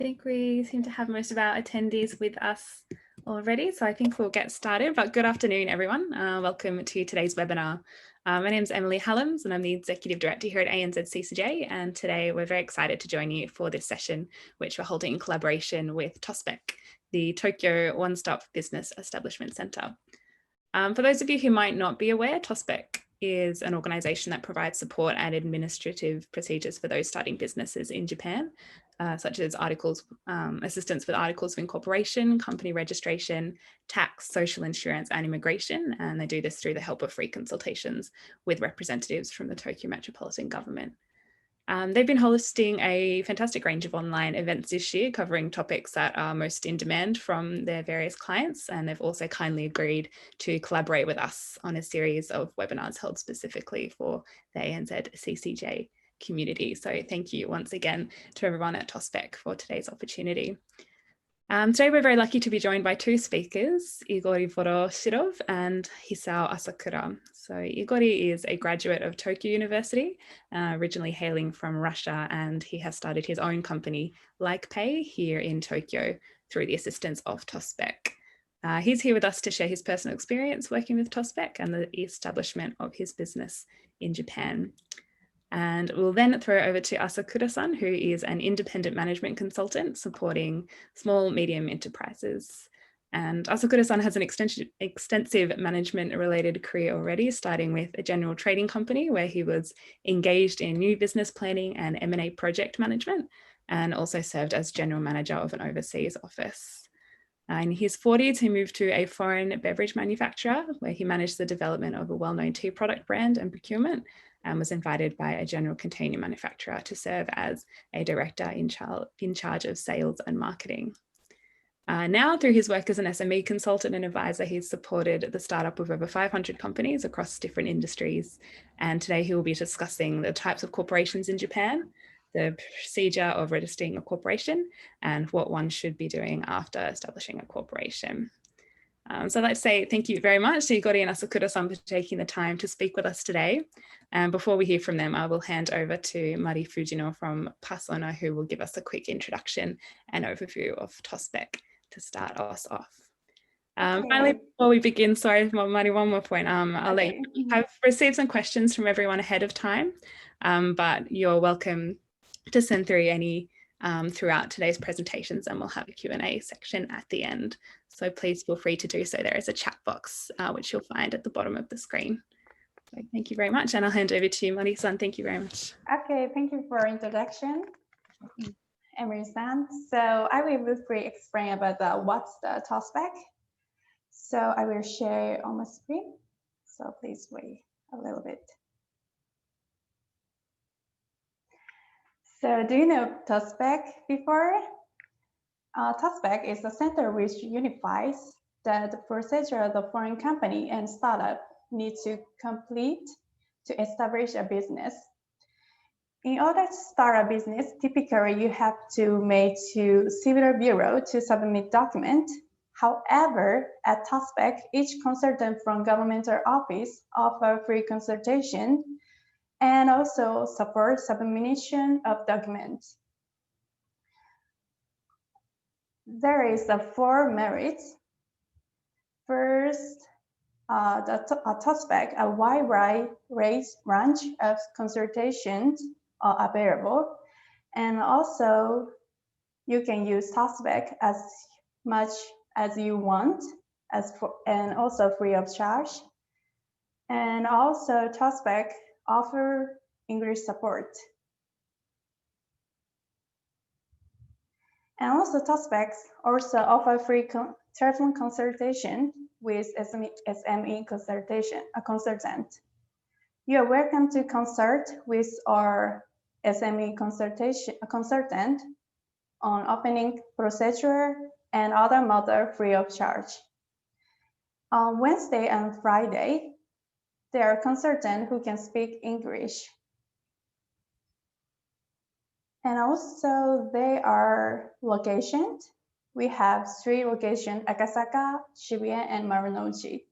think we seem to have most of our attendees with us already, so I think we'll get started. But good afternoon, everyone. Welcome to today's webinar. My name is Emily Hallam's and I'm the Executive Director here at ANZCCJ, and today we're very excited to join you for this session, which we're holding in collaboration with TOSBEC, the Tokyo One-Stop Business Establishment Centre. For those of you who might not be aware, TOSBEC is an organisation that provides support and administrative procedures for those starting businesses in Japan, such as assistance with articles of incorporation, company registration, tax, social insurance, and immigration. And they do this through the help of free consultations with representatives from the Tokyo Metropolitan Government. They've been hosting a fantastic range of online events this year, covering topics that are most in demand from their various clients. And they've also kindly agreed to collaborate with us on a series of webinars held specifically for the ANZCCJ community. So thank you once again to everyone at TOSBEC for today's opportunity. Today we're very lucky to be joined by two speakers, Igor Voroshilov and Hisao Asakura. So Igor is a graduate of Tokyo University, originally hailing from Russia, and he has started his own company, LikePay, here in Tokyo through the assistance of TOSBEC. He's here with us to share his personal experience working with TOSBEC and the establishment of his business in Japan. And we'll then throw it over to Asakura-san, who is an independent management consultant supporting small, medium enterprises. And Asakura-san has an extensive management-related career already, starting with a general trading company where he was engaged in new business planning and M&A project management, and also served as general manager of an overseas office. In his 40s, he moved to a foreign beverage manufacturer where he managed the development of a well-known tea product brand and procurement, and was invited by a general container manufacturer to serve as a director in charge of sales and marketing. Now, through his work as an SME consultant and advisor, he's supported the startup of over 500 companies across different industries. And today he will be discussing the types of corporations in Japan, the procedure of registering a corporation, and what one should be doing after establishing a corporation. So I'd like to say thank you very much to Igor and Asakura-san for taking the time to speak with us today. And before we hear from them, I will hand over to Mari Fujino from Pasona, who will give us a quick introduction and overview of TOSBEC to start us off. Okay. Finally, before we begin, sorry, Mari, one more point. I've received some questions from everyone ahead of time, but you're welcome to send through any throughout today's presentations, and we'll have a Q&A section at the end. So please feel free to do so. There is a chat box, which you'll find at the bottom of the screen. So thank you very much. And I'll hand over to you, Mari-san. Thank you very much. Okay, thank you for introduction, Emily-san. So I will briefly explain about what's the TOSBEC. So I will share on my screen. So please wait a little bit. So do you know TOSBEC before? TOSBEC is a center which unifies the procedure the foreign company and startup need to complete to establish a business. In order to start a business, typically you have to make to civil bureau to submit document. However, at TOSBEC, each consultant from governmental office offer free consultation and also support submission of documents. There is 4 merits. First, TOSBEC, a wide range of consultations are available, and also you can use TOSBEC as much as you want, and also free of charge. And also TOSBEC offer English support. And also TOSBEC also offer free telephone consultation with SME consultant. You are welcome to consult with our SME consultant on opening procedure and other matters free of charge. On Wednesday and Friday, there are consultants who can speak English. And also they are locations. We have 3 locations, Akasaka, Shibuya, and Marunouchi.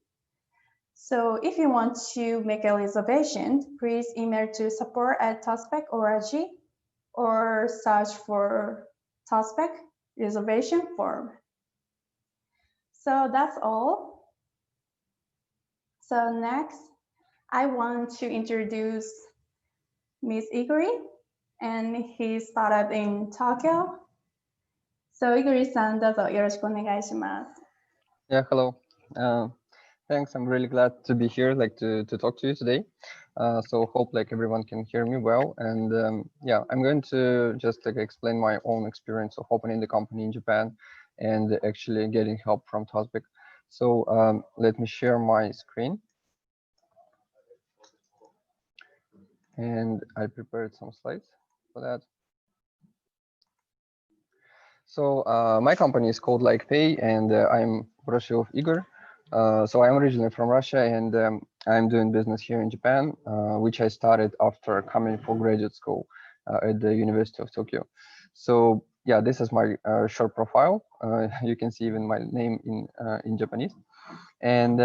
So if you want to make a reservation, please email to support@tosbec.org or search for TOSBEC reservation form. So that's all. So next, I want to introduce Ms. Igor and his startup in Tokyo. So Igor-san, どうぞよろしくお願いします。Yeah, hello. Thanks. I'm really glad to be here, to talk to you today. So hope everyone can hear me well. And yeah, I'm going to just explain my own experience of opening the company in Japan and actually getting help from TOSBEC. So let me share my screen. And I prepared some slides for that. So my company is called LikePay, and I'm Voroshilov Igor. So I'm originally from Russia, and I'm doing business here in Japan, which I started after coming for graduate school at the University of Tokyo. So yeah, this is my short profile. You can see even my name in Japanese. And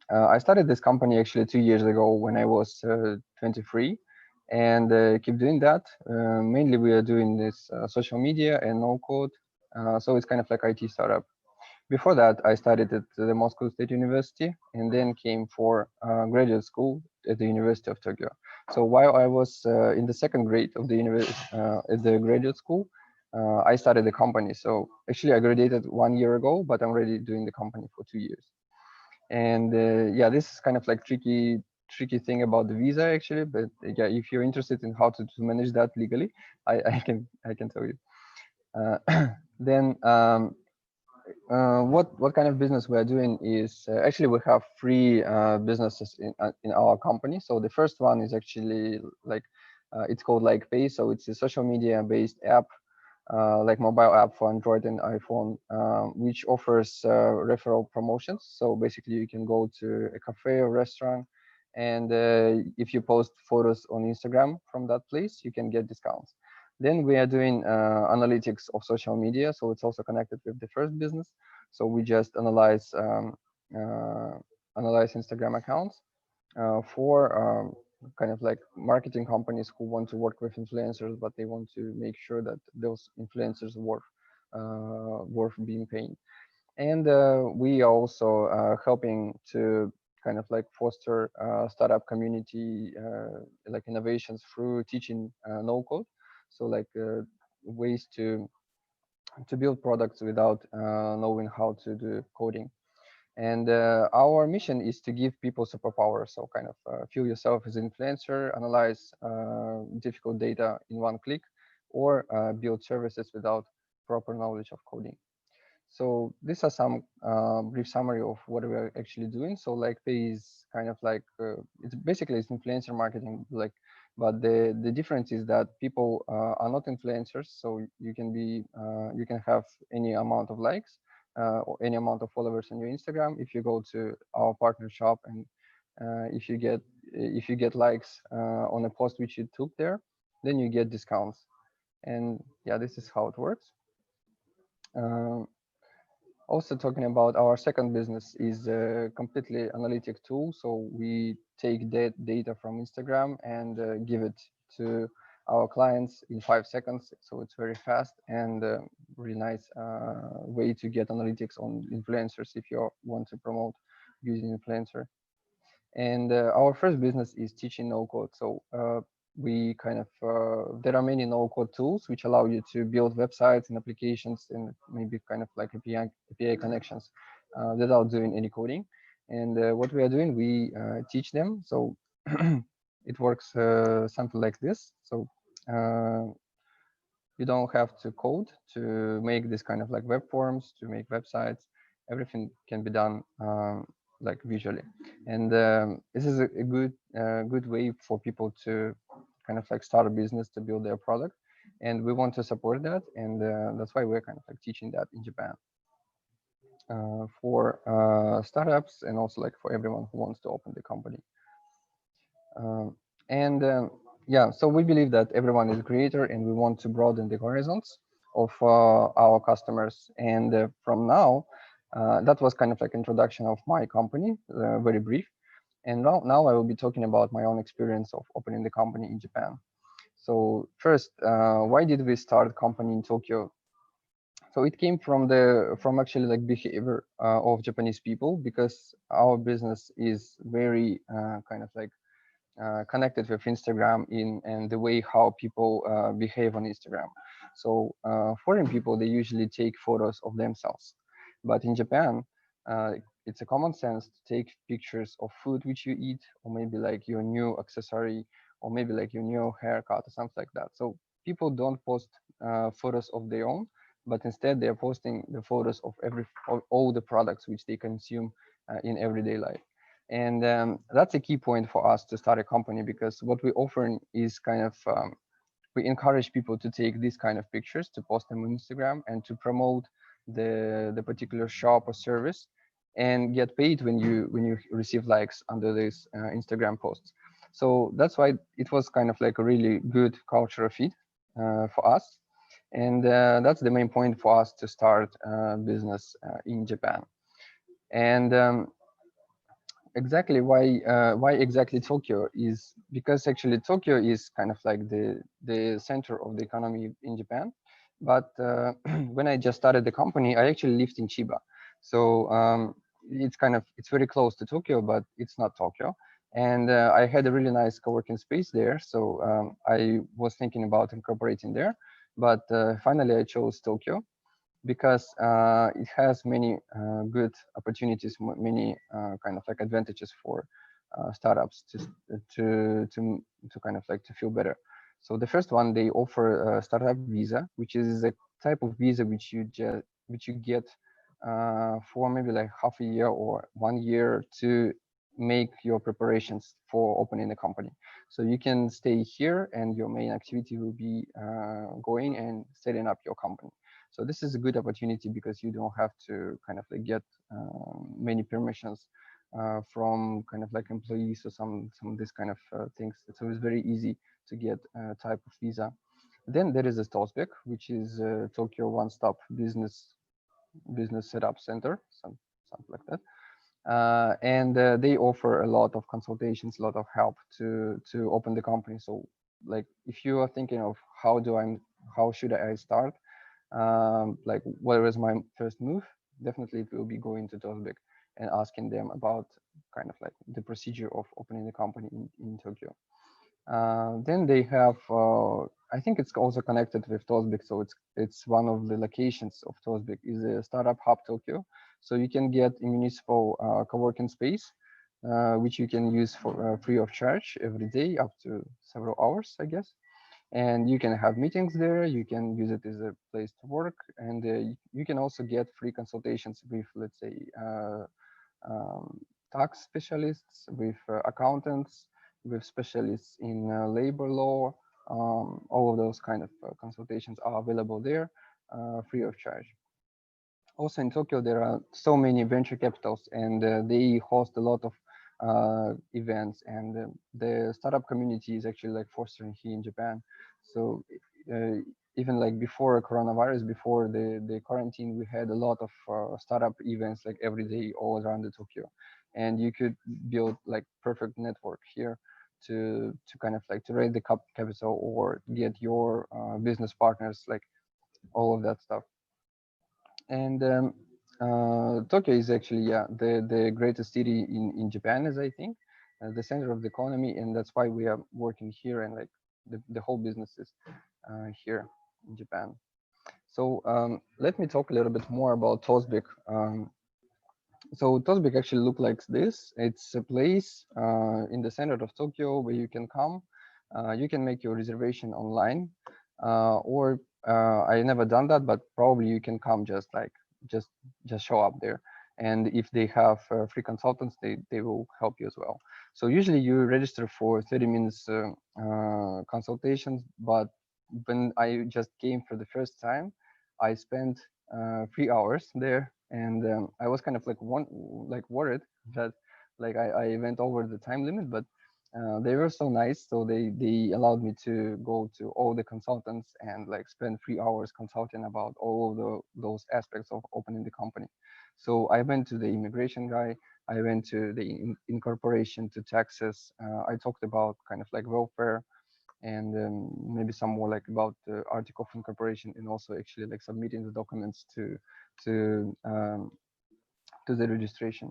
I started this company actually 2 years ago when I was 23. And keep doing that. Mainly we are doing this social media and no code. So it's kind of like IT startup. Before that, I studied at the Moscow State University and then came for graduate school at the University of Tokyo. So while I was in the second grade of the at the graduate school, I started the company. So actually I graduated 1 year ago, but I'm already doing the company for 2 years. And yeah, this is kind of tricky thing about the visa actually, but yeah, if you're interested in how to manage that legally, I can tell you. Then what kind of business we are doing is actually we have three businesses in our company. So the first one is actually it's called LikePay. So it's a social media based app, like mobile app for Android and iPhone, which offers referral promotions. So basically you can go to a cafe or restaurant, and if you post photos on Instagram from that place, you can get discounts. Then we are doing analytics of social media. So it's also connected with the first business. So we just analyze Instagram accounts for kind of like marketing companies who want to work with influencers, but they want to make sure that those influencers worth being paid. And we are also helping to kind of like foster startup community like innovations through teaching no code. So ways to build products without knowing how to do coding. And our mission is to give people superpowers. So kind of feel yourself as an influencer, analyze difficult data in one click, or build services without proper knowledge of coding. So these are some brief summary of what we are actually doing. So LikePay is kind of like it's basically influencer marketing, but the difference is that people are not influencers. So you can have any amount of likes or any amount of followers on your Instagram. If you go to our partner shop and if you get likes on a post which you took there, then you get discounts. And yeah, this is how it works. Also talking about our second business is a completely analytic tool. So we take data from Instagram and give it to our clients in 5 seconds. So it's very fast and really nice way to get analytics on influencers if you want to promote using influencer. And our first business is teaching no code. So we kind of there are many no code tools which allow you to build websites and applications and maybe kind of like API connections without doing any coding. And what we are doing, we teach them. So it works something like this. So you don't have to code to make this kind of like web forms, to make websites. Everything can be done like visually. And this is a good way for people to kind of like start a business, to build their product. And we want to support that. And that's why we're kind of like teaching that in Japan for startups and also like for everyone who wants to open the company. Yeah, so we believe that everyone is a creator and we want to broaden the horizons of our customers. And from now, that was kind of like introduction of my company, very brief. And now I will be talking about my own experience of opening the company in Japan. So first, why did we start a company in Tokyo? So it came from actually like behavior of Japanese people, because our business is very kind of like connected with Instagram in and the way how people behave on Instagram. So foreign people, they usually take photos of themselves, but in Japan, it's a common sense to take pictures of food which you eat, or maybe like your new accessory, or maybe like your new haircut or something like that. So people don't post photos of their own, but instead they are posting the photos of all the products which they consume in everyday life. And that's a key point for us to start a company, because what we offer is kind of we encourage people to take these kind of pictures, to post them on Instagram, and to promote the particular shop or service, and get paid when you receive likes under these Instagram posts. So that's why it was kind of like a really good cultural fit for us, and that's the main point for us to start business in Japan. And exactly why exactly Tokyo is because actually Tokyo is kind of like the center of the economy in Japan. But when I just started the company, I actually lived in Chiba, so it's very close to Tokyo, but it's not Tokyo. And I had a really nice co-working space there, so I was thinking about incorporating there, but finally I chose Tokyo because it has many good opportunities, many kind of like advantages for startups to kind of like to feel better. So the first one, they offer a startup visa, which is a type of visa which you get for maybe like half a year or 1 year to make your preparations for opening a company. So you can stay here and your main activity will be going and setting up your company. So this is a good opportunity because you don't have to kind of like get many permissions from kind of like employees or some of this kind of things. So it's very easy to get a type of visa. Then there is a TOSBEC, which is Tokyo One-Stop Business Setup Center, something like that. And they offer a lot of consultations, a lot of help to open the company. So like if you are thinking of how should I start, like what is my first move, definitely it will be going to TOSBEC and asking them about kind of like the procedure of opening the company in Tokyo. Then they have, I think it's also connected with TOSBEC, so it's one of the locations of TOSBEC is a startup hub Tokyo. So you can get a municipal co-working space, which you can use for free of charge every day up to several hours, I guess. And you can have meetings there. You can use it as a place to work, and you can also get free consultations with, let's say, um, tax specialists, with accountants, with specialists in labor law. All of those kind of consultations are available there, free of charge. Also in Tokyo, there are so many venture capitals, and they host a lot of events, and the startup community is actually like fostering here in Japan. So uh, even like before coronavirus, before the quarantine, we had a lot of startup events like every day all around the Tokyo, and you could build like perfect network here to kind of like to raise the capital or get your business partners, like all of that stuff. And Tokyo is actually, yeah, the greatest city in Japan, as I think, the center of the economy, and that's why we are working here, and like the whole business is here in Japan. So let me talk a little bit more about TOSBEC. So TOSBEC actually look like this. It's a place in the center of Tokyo where you can come. You can make your reservation online, or I never done that, but probably you can come just just show up there. And if they have free consultants, they will help you as well. So usually you register for 30 minutes consultations, but when I just came for the first time, I spent 3 hours there, and I was kind of like worried that like I went over the time limit, but they were so nice, so they allowed me to go to all the consultants and like spend 3 hours consulting about all of those aspects of opening the company. So I went to the immigration guy, I went to the incorporation, to taxes, I talked about kind of like welfare, and maybe some more like about the article of incorporation, and also actually like submitting the documents to the registration.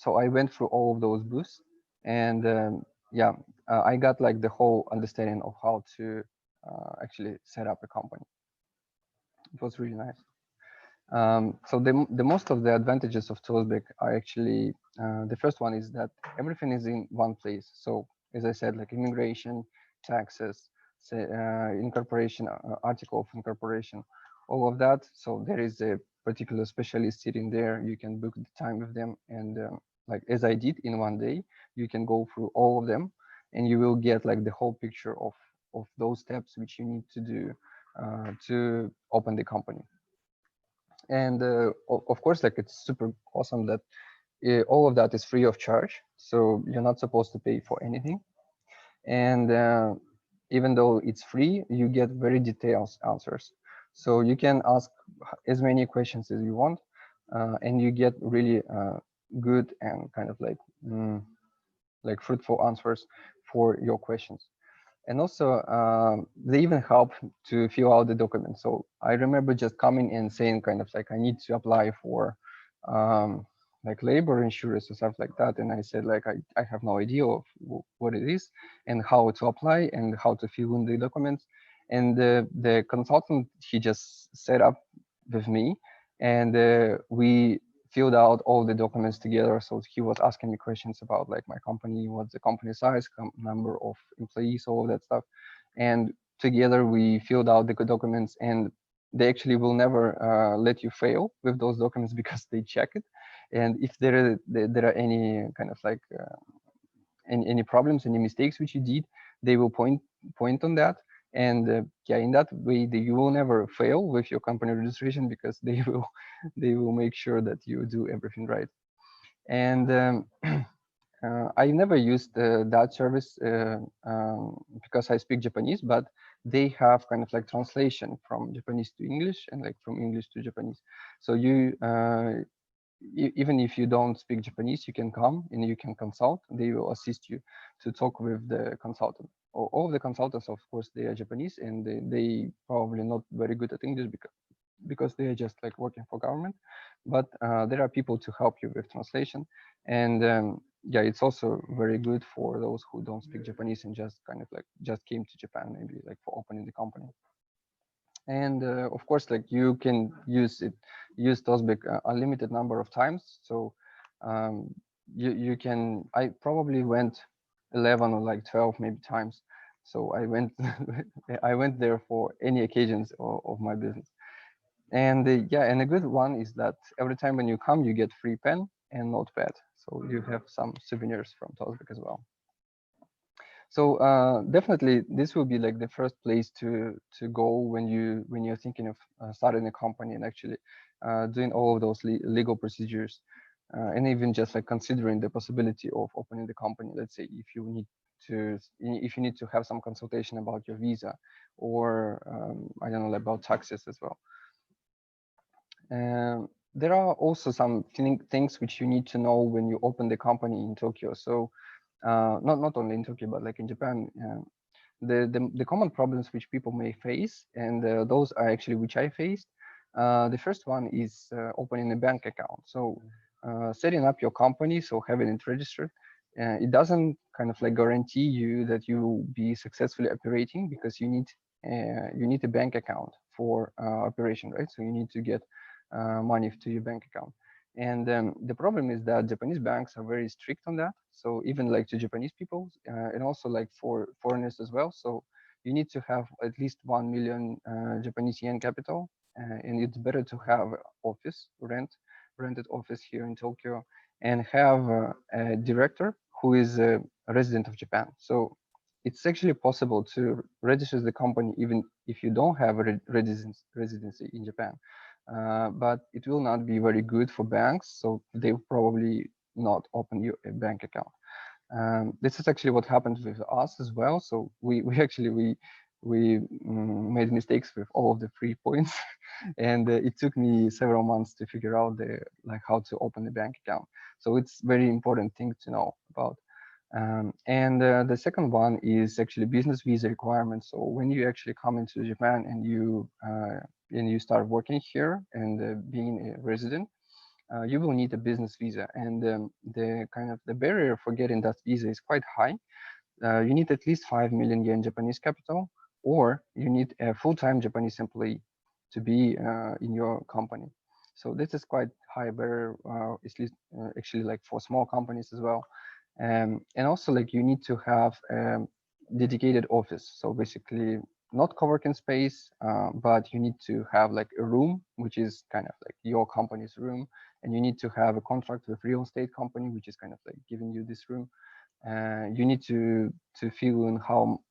So I went through all of those booths, and yeah, I got like the whole understanding of how to actually set up a company. It was really nice. So the most of the advantages of TOSBEC are actually, the first one is that everything is in one place. So as I said, like immigration, taxes, say, incorporation, article of incorporation, all of that. So there is a particular specialist sitting there. You can book the time with them, and like as I did in one day, you can go through all of them, and you will get like the whole picture of those steps which you need to do to open the company. And of course, like it's super awesome that all of that is free of charge, so you're not supposed to pay for anything. And even though it's free, you get very detailed answers, so you can ask as many questions as you want, and you get really good and kind of like fruitful answers for your questions. And also, they even help to fill out the documents. So I remember just coming and saying kind of like, I need to apply for like labor insurance or stuff like that. And I said like, I have no idea of what it is and how to apply and how to fill in the documents. And the consultant, he just set up with me, and we filled out all the documents together. So he was asking me questions about like my company, what's the company size, number of employees, all of that stuff. And together we filled out the documents, and they actually will never let you fail with those documents because they check it. And if there are any kind of like any problems, any mistakes which you did, they will point on that. And yeah, in that way, you will never fail with your company registration, because they will make sure that you do everything right. And I never used that service because I speak Japanese, but they have kind of like translation from Japanese to English and like from English to Japanese. So you even if you don't speak Japanese, you can come and you can consult. They will assist you to talk with the consultant. All of the consultants, of course, they are Japanese, and they probably not very good at English because they are just like working for government. But there are people to help you with translation. And yeah, it's also very good for those who don't speak Japanese and just kind of like just came to Japan, maybe like for opening the company. And of course, like you can use TOSBEC unlimited number of times. So you can, I probably went 11 or like 12 maybe times. So I went I went there for any occasions of my business. And yeah, and a good one is that every time when you come, you get free pen and notepad. So you have some souvenirs from TOSBEC as well. So definitely, this will be like the first place to go when you're thinking of starting a company and actually doing all of those legal procedures, and even just like considering the possibility of opening the company. Let's say if you need to have some consultation about your visa, or I don't know, about taxes as well. There are also some things which you need to know when you open the company in Tokyo. So not only in Tokyo, but like in Japan, the common problems which people may face, and those are actually which I faced. The first one is opening a bank account. So setting up your company, so having it registered, it doesn't kind of like guarantee you that you will be successfully operating, because you need a bank account for operation, right? So you need to get money to your bank account. And the problem is that Japanese banks are very strict on that. So even like to Japanese people, and also like for foreigners as well. So you need to have at least 1 million Japanese yen capital, and it's better to have office rented office here in Tokyo, and have a director who is a resident of Japan. So it's actually possible to register the company even if you don't have a residency in Japan. But it will not be very good for banks, so they will probably not open you a bank account. This is actually what happened with us as well. So we made mistakes with all of the 3 points, and it took me several months to figure out how to open a bank account. So it's very important thing to know about. And the second one is actually business visa requirements. So when you actually come into Japan and you start working here and being a resident, you will need a business visa, and the barrier for getting that visa is quite high. You need at least 5 million yen Japanese capital, or you need a full-time Japanese employee to be in your company. So this is quite high barrier, at least actually like for small companies as well. And also like you need to have a dedicated office. So basically not co-working space, but you need to have like a room, which is kind of like your company's room. And you need to have a contract with real estate company, which is kind of like giving you this room. You need to fill in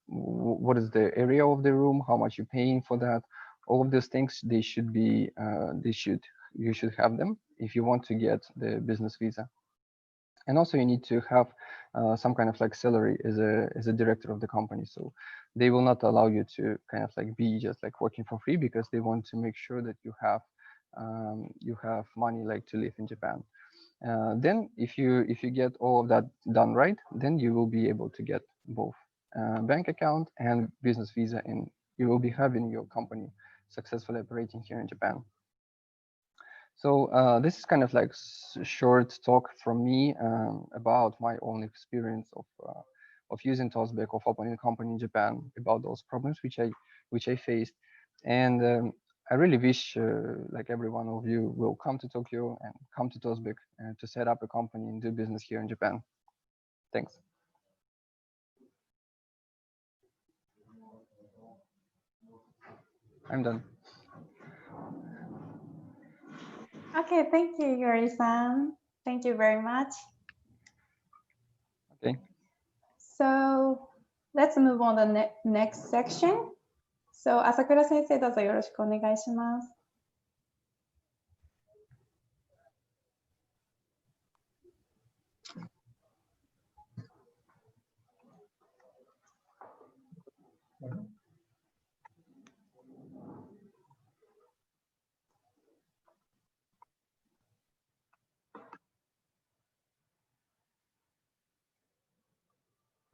what is the area of the room, how much you're paying for that. All of these things, they should be you should have them if you want to get the business visa. And also you need to have some kind of like salary as a director of the company. So they will not allow you to kind of like be just like working for free, because they want to make sure that you have money like to live in Japan. Then if you get all of that done right, then you will be able to get both bank account and business visa, and you will be having your company successfully operating here in Japan. So this is kind of like short talk from me about my own experience of using TOSBEC, of opening a company in Japan, about those problems which I faced. And I really wish like every one of you will come to Tokyo and come to TOSBEC to set up a company and do business here in Japan. Thanks. I'm done. Okay, thank you, Yuri-san. Thank you very much. Okay. So let's move on to the next section. So Asakura sensei, どうぞよろしくお願いします。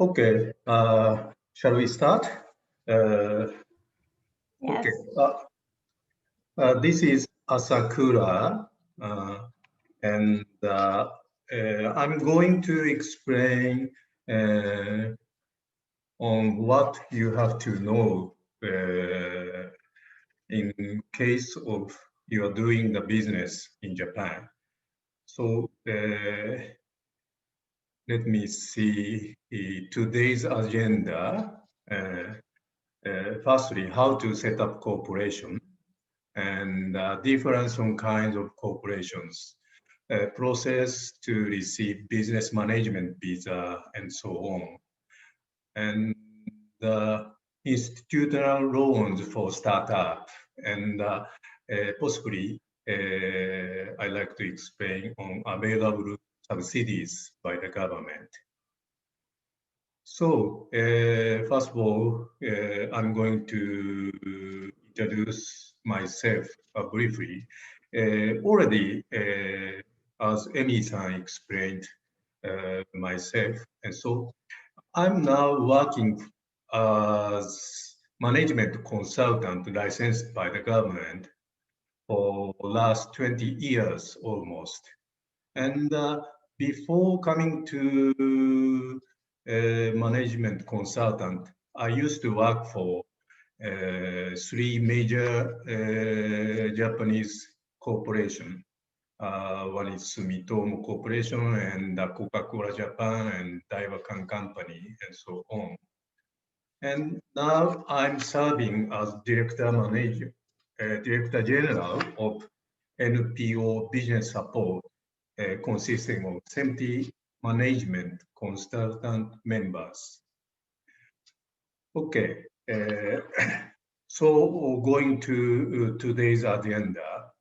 Okay, shall we start? Yes. Okay. This is Asakura, and I'm going to explain on what you have to know in case of you are doing the business in Japan. So let me see today's agenda. Firstly, how to set up corporation and different kinds of corporations, process to receive business management visa, and so on. And institutional loans for startup, and possibly I'd like to explain on available subsidies by the government. So first of all, I'm going to introduce myself briefly. Already, as Emi-san explained myself, and so I'm now working as management consultant licensed by the government for the last 20 years almost. And before coming to management consultant, I used to work for 3 major Japanese corporations. One is Sumitomo Corporation and Coca-Cola Japan and Daiwa Company and so on. And now I'm serving as Director General of NPO Business Support, consisting of 70 management consultant members. Okay, so going to today's agenda,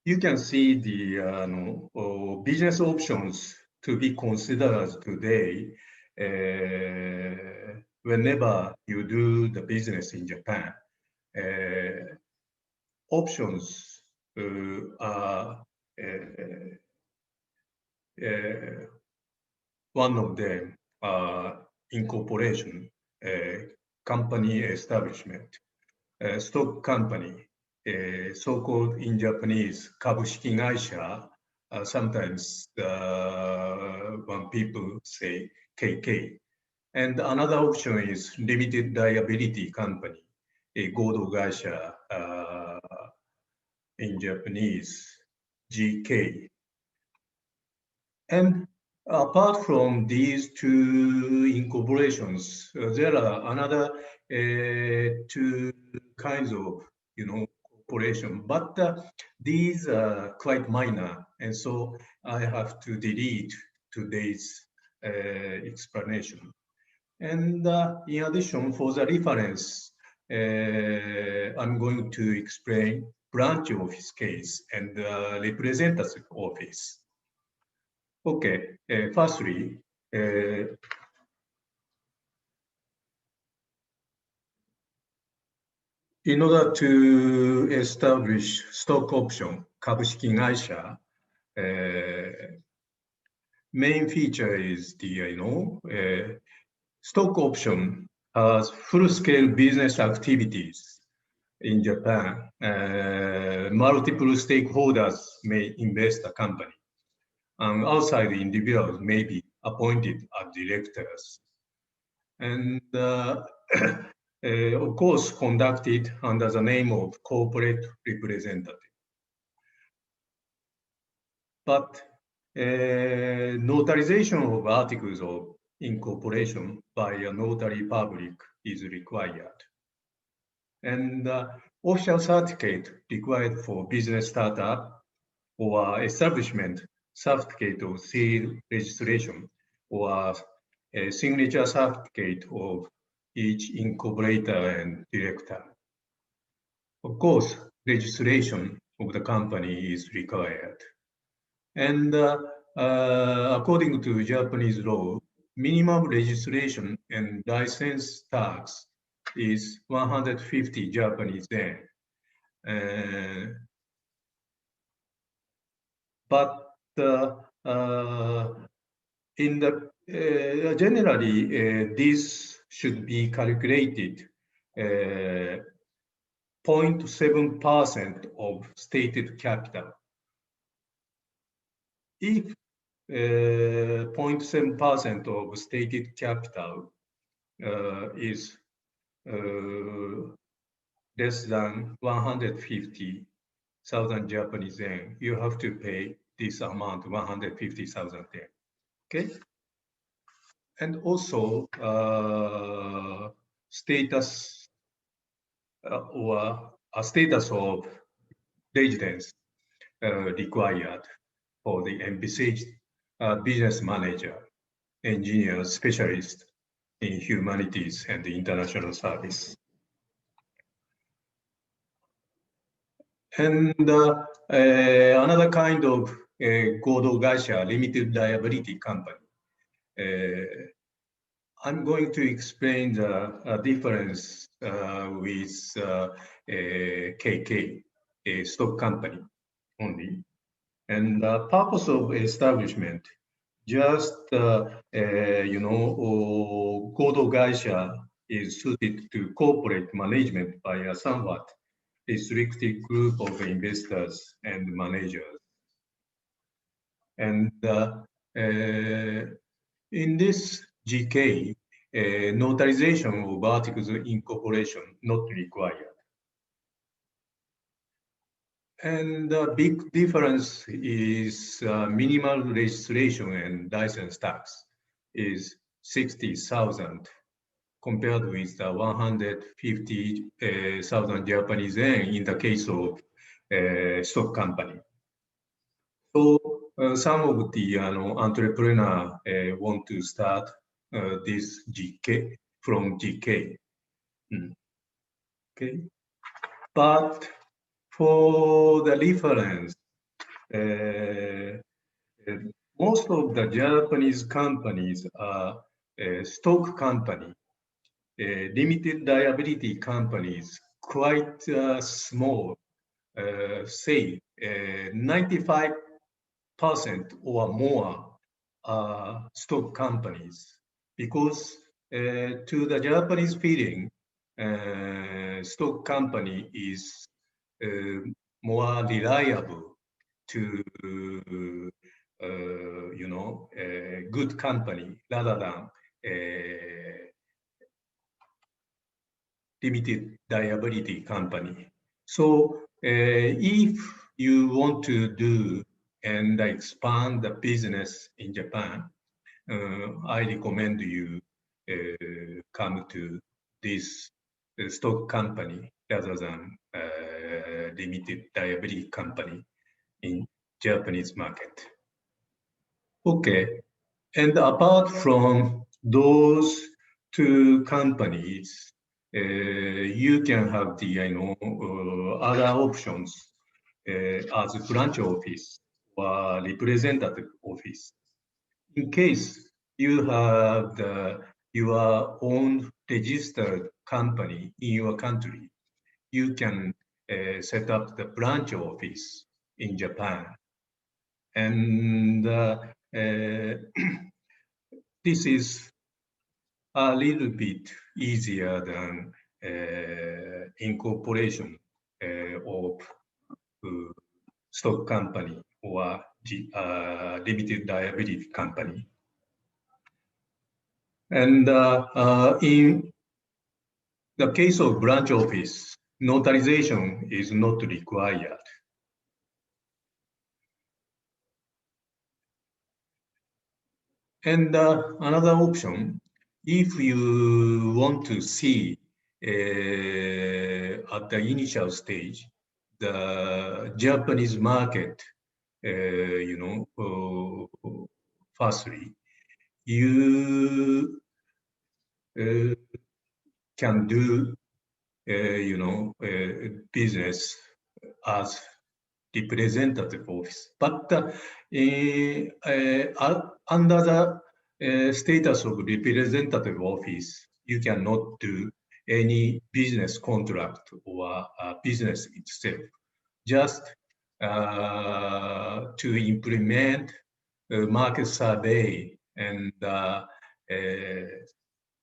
you can see the business options to be considered today whenever you do the business in Japan. Options are one of them incorporation, company establishment, stock company, so-called in Japanese 株式会社. Sometimes when people say KK. And another option is limited liability company, a 合同会社 in Japanese, GK. And apart from these two incorporations, there are another two kinds of, corporation, but these are quite minor, and so I have to delete today's explanation. And in addition, for the reference, I'm going to explain branch office case and representative office. Okay, firstly, in order to establish stock option 株式会社, main feature is the, stock option has full-scale business activities in Japan. Multiple stakeholders may invest the company, and outside individuals may be appointed as directors. And of course, conducted under the name of corporate representative. But notarization of articles of incorporation by a notary public is required. And official certificate required for business startup or establishment certificate of seal registration or a signature certificate of each incorporator and director. Of course, registration of the company is required. And according to Japanese law, minimum registration and license tax is 150 Japanese yen. But in the generally, this should be calculated 0.7% of stated capital. If 0.7% of stated capital is less than 150,000 Japanese yen, you have to pay this amount, 150,000 yen. Okay? And also, status or a status of residence required for the envisaged business manager, engineer, specialist in humanities and international service. And another kind of 合同会社 limited liability company. I'm going to explain the difference with KK, a stock company only. And the purpose of establishment, just, 合同会社 is suited to corporate management by a somewhat restricted group of investors and managers. And in this GK, notarization of articles of incorporation not required. And the big difference is minimal registration and license tax is 60,000 compared with the 150,000 Japanese yen in the case of stock company. So some of the entrepreneur want to start this GK from GK. Okay, but for the reference, most of the Japanese companies are stock company, limited liability companies, quite small, say 95% or more stock companies, because to the Japanese feeling, stock company is more reliable to a good company rather than a limited liability company. So if you want to do and expand the business in Japan, I recommend you come to this stock company rather than limited liability company in Japanese market. Okay, and apart from those two companies, you can have the other options as branch office or representative office. In case you have your own registered company in your country, you can set up the branch office in Japan. And this is a little bit easier than incorporation of stock company or limited liability company. And in the case of branch office, notarization is not required. And another option, if you want to see at the initial stage, the Japanese market, firstly, you can do, business as representative office. But under the status of representative office, you cannot do any business contract or business itself. Just to implement a market survey and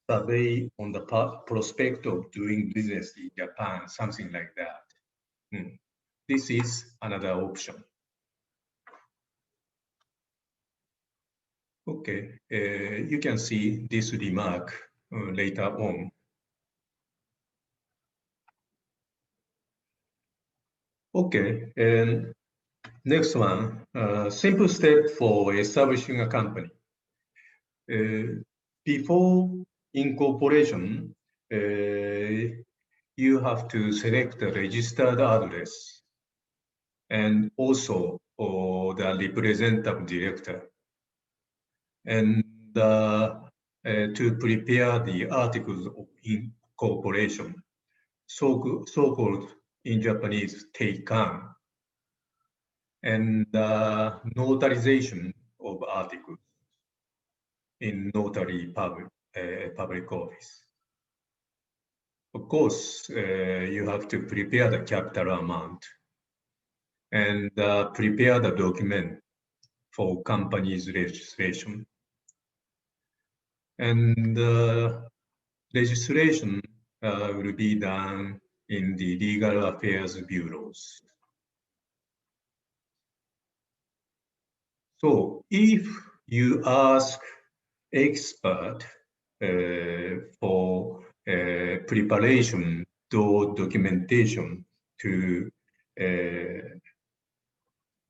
survey on the prospect of doing business in Japan, something like that. This is another option. Okay, you can see this remark later on. Okay, and next one, simple step for establishing a company. Before incorporation, you have to select a registered address and also the representative director, and to prepare the articles of incorporation, so-called in Japanese teikan, and notarization of articles in notary public office. Of course, you have to prepare the capital amount and prepare the document for company's registration. And registration will be done in the legal affairs bureaus. So if you ask expert for preparation or documentation to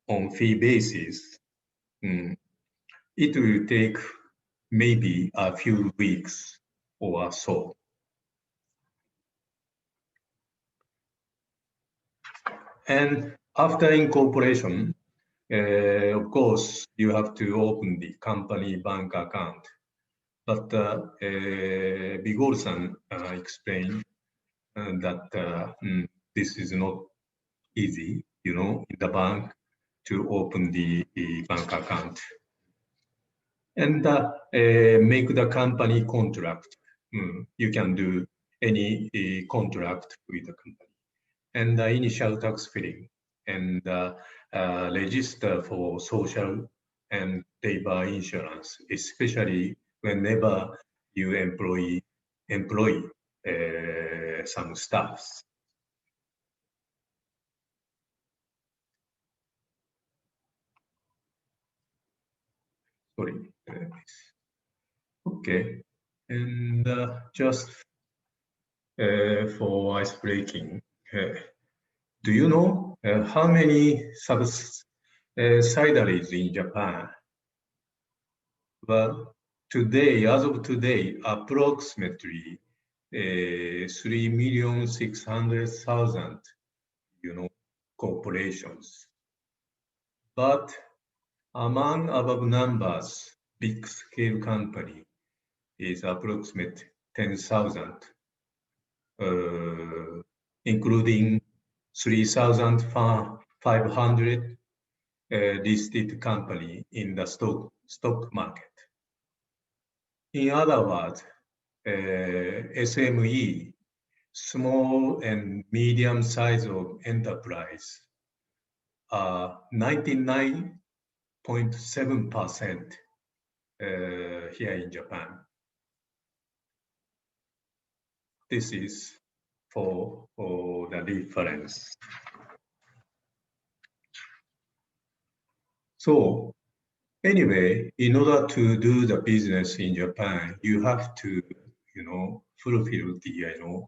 on fee basis, it will take maybe a few weeks or so. And after incorporation, of course, you have to open the company bank account. But Bigor-san explained that this is not easy, in the bank to open the bank account. And make the company contract. You can do any contract with the company. And the initial tax filing and register for social and labor insurance, especially whenever you employ some staffs. Sorry. Okay, and just for ice breaking, do you know how many subsidiaries in Japan? Well, today, as of today, approximately 3,600,000, corporations. But among above numbers, big scale company is approximate 10,000, including 3,500 listed company in the stock market. In other words, SME, small and medium size of enterprise, are 99.7% here in Japan. This is for the reference. So anyway, in order to do the business in Japan, you have to, fulfill the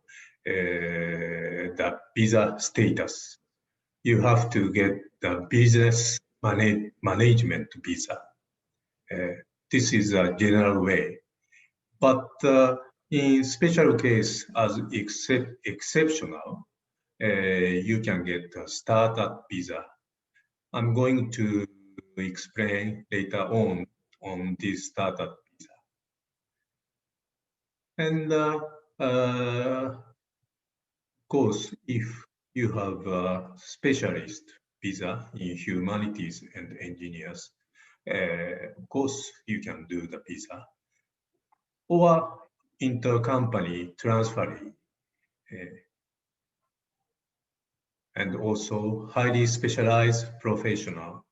visa status. You have to get the business management visa. This is a general way. But in special case, as exceptional, you can get a startup visa. I'm going to explain later on this startup visa. And of course, if you have a specialist visa in humanities and engineers, of course, you can do the visa. Or intercompany transferring, and also highly specialized professional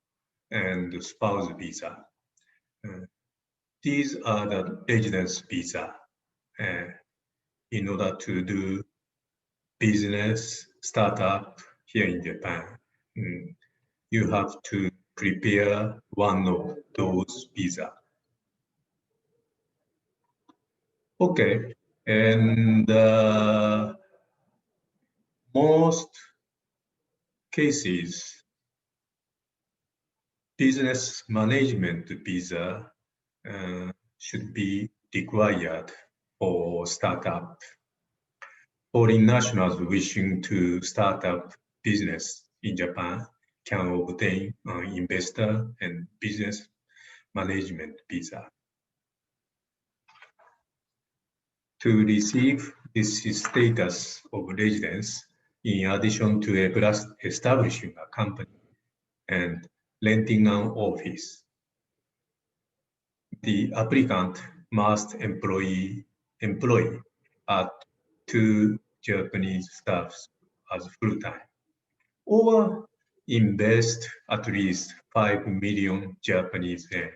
and spouse visa. These are the residence visa in order to do business startup here in Japan. You have to prepare one of those visa. Okay, and most cases, business management visa should be required for startup. Foreign nationals wishing to start up business in Japan can obtain an investor and business management visa. To receive this status of residence, in addition to establishing a company and renting an office, the applicant must employ at 2 Japanese staffs as full-time, or invest at least 5 million Japanese yen.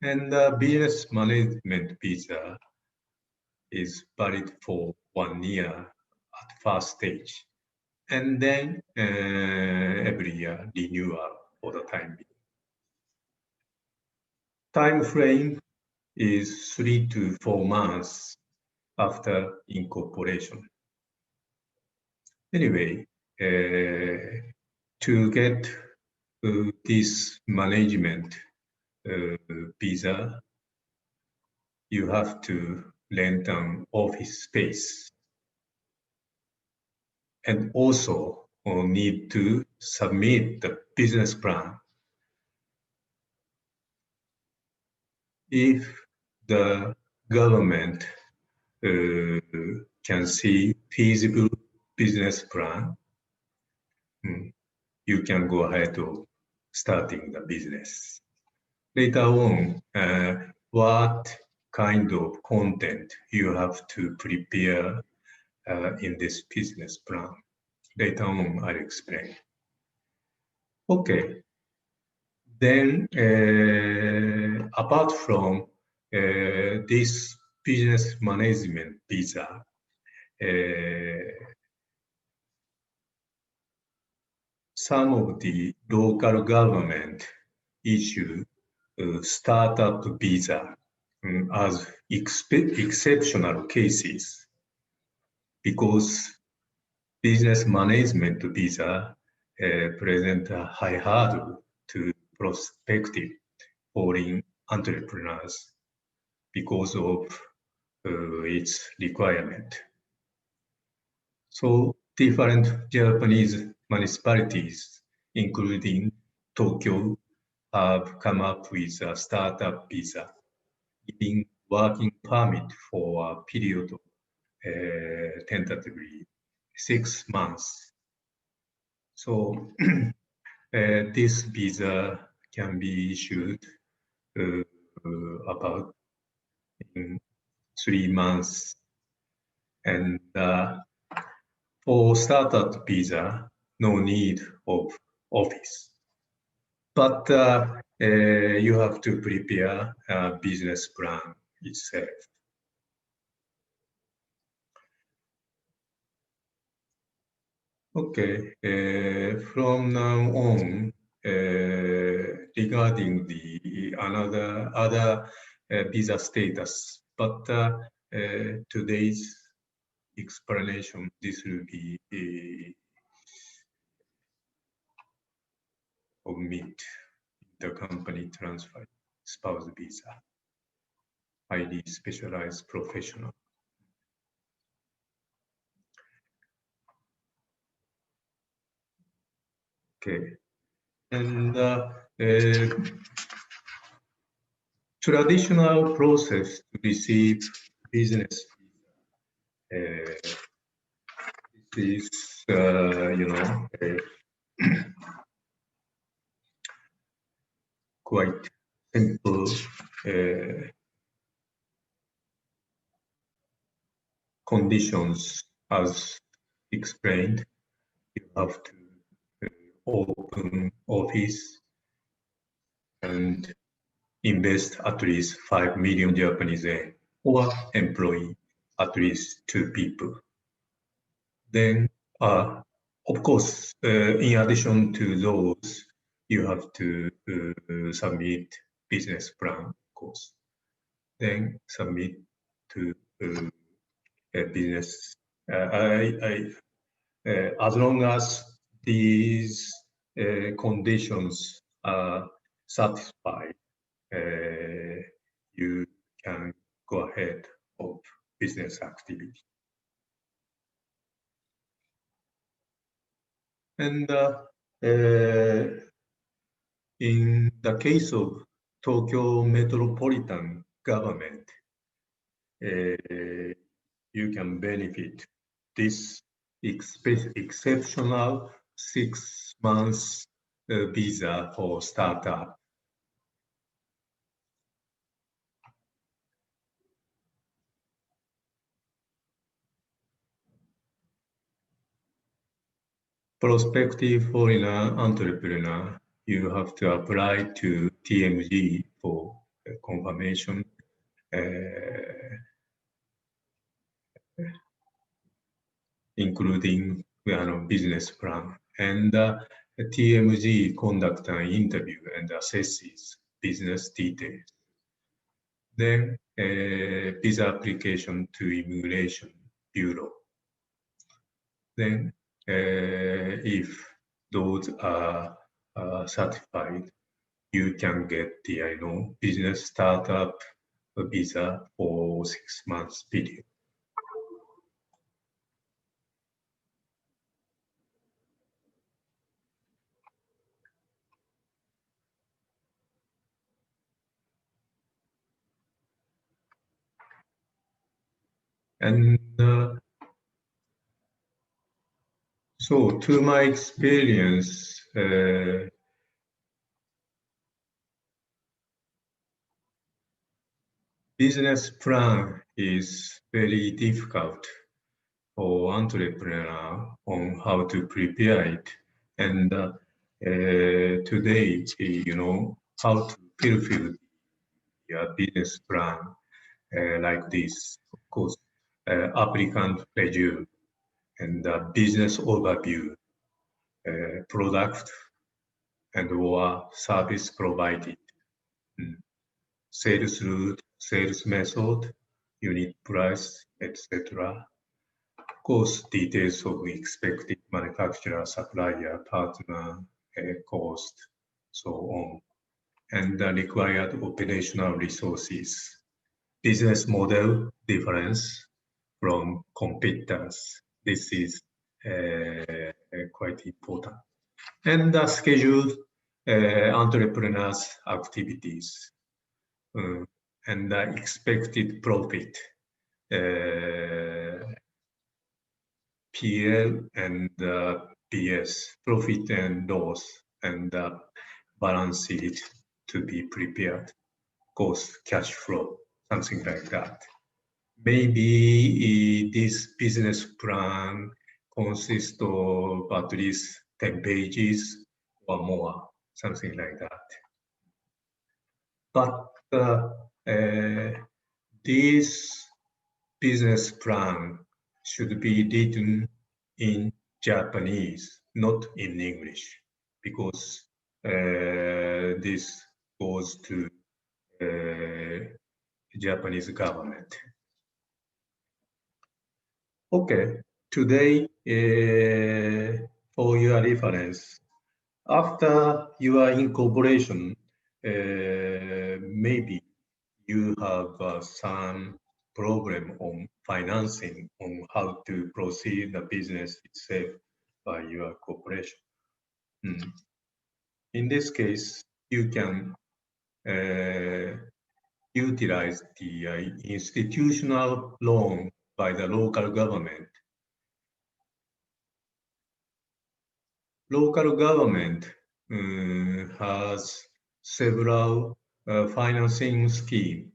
And the business management visa is valid for 1 year at first stage, and then every year renewal for the time being. Time frame is 3 to 4 months after incorporation. Anyway, to get this management visa, you have to rent an office space, and also need to submit the business plan. If the government can see feasible business plan, you can go ahead of starting the business. Later on, what kind of content you have to prepare in this business plan. Later on, I'll explain. Okay. Then, apart from this business management visa, some of the local government issue startup visa as exceptional cases, because business management visa present a high hurdle to prospective foreign entrepreneurs because of its requirement. So different Japanese municipalities, including Tokyo, have come up with a startup visa, giving working permit for a period of tentatively 6 months. So this visa can be issued about in 3 months. And for startup visa, no need of office. But you have to prepare a business plan itself. Okay, from now on, regarding the other visa status, but today's explanation, this will be omit the company transfer spouse visa, highly specialized professional. Okay, and traditional process to receive business visa. This is, quite simple conditions as explained. You have to open office and invest at least 5 million Japanese yen, or employ at least 2 people. Then, of course, in addition to those, you have to submit business plan, of course. Then submit to a business. As long as these conditions are satisfied, you can go ahead of business activity. And in the case of Tokyo Metropolitan Government, you can benefit this exceptional 6 months visa for startup. Prospective foreigner entrepreneur, you have to apply to TMG for confirmation, including business plan. And TMG conduct an interview and assesses business details. Then visa application to Immigration Bureau. Then if those are certified, you can get the business startup visa for 6 months period. And so, to my experience, business plan is very difficult or entrepreneur on how to prepare it. And today, how to fulfill your business plan like this. Of course, applicant review and business overview, product and or service provided, sales route, sales method, unit price, etc. Of course, details of expected manufacturer, supplier, partner, cost, so on, and the required operational resources, business model difference from competitors. This is quite important. And the scheduled entrepreneurs activities and the expected profit, PL and PS, profit and loss, and balance sheet to be prepared, cost, cash flow, something like that. Maybe this business plan consists of at least 10 pages or more, something like that. But this business plan should be written in Japanese, not in English, because this goes to Japanese government. Okay, today, for your reference, after your incorporation, maybe you have some problem on financing, on how to proceed the business itself by your corporation. In this case, you can utilize the institutional loan by the local government. Local government has several financing schemes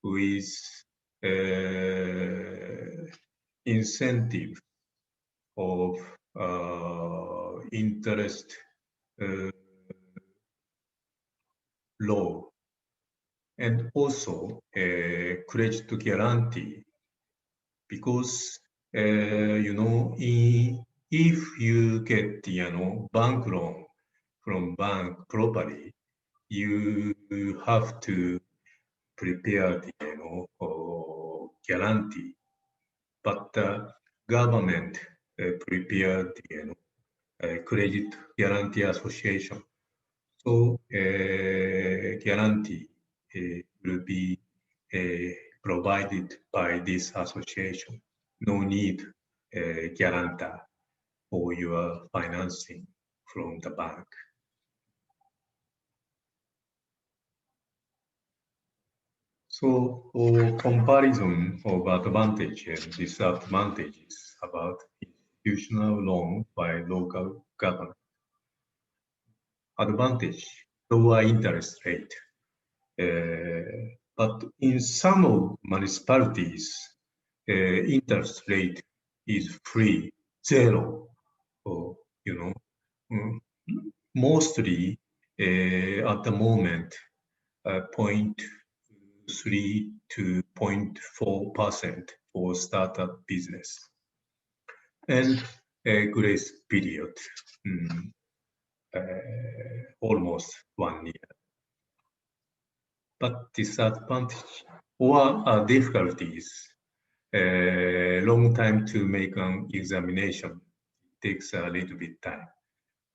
with incentive of interest low, and also credit guarantee, because if you get the bank loan from bank properly, you have to prepare the guarantee, but the government prepared credit guarantee association. So guarantee will be provided by this association. No need guarantor for your financing from the bank. So comparison of advantage and disadvantages about institutional loan by local government. Advantage, lower interest rate. But in some of municipalities, interest rate is free, zero, or mostly at the moment 0.3 to 0.4% for startup business, and a grace period, almost 1 year. But disadvantage or difficulties, long time to make an examination, it takes a little bit time,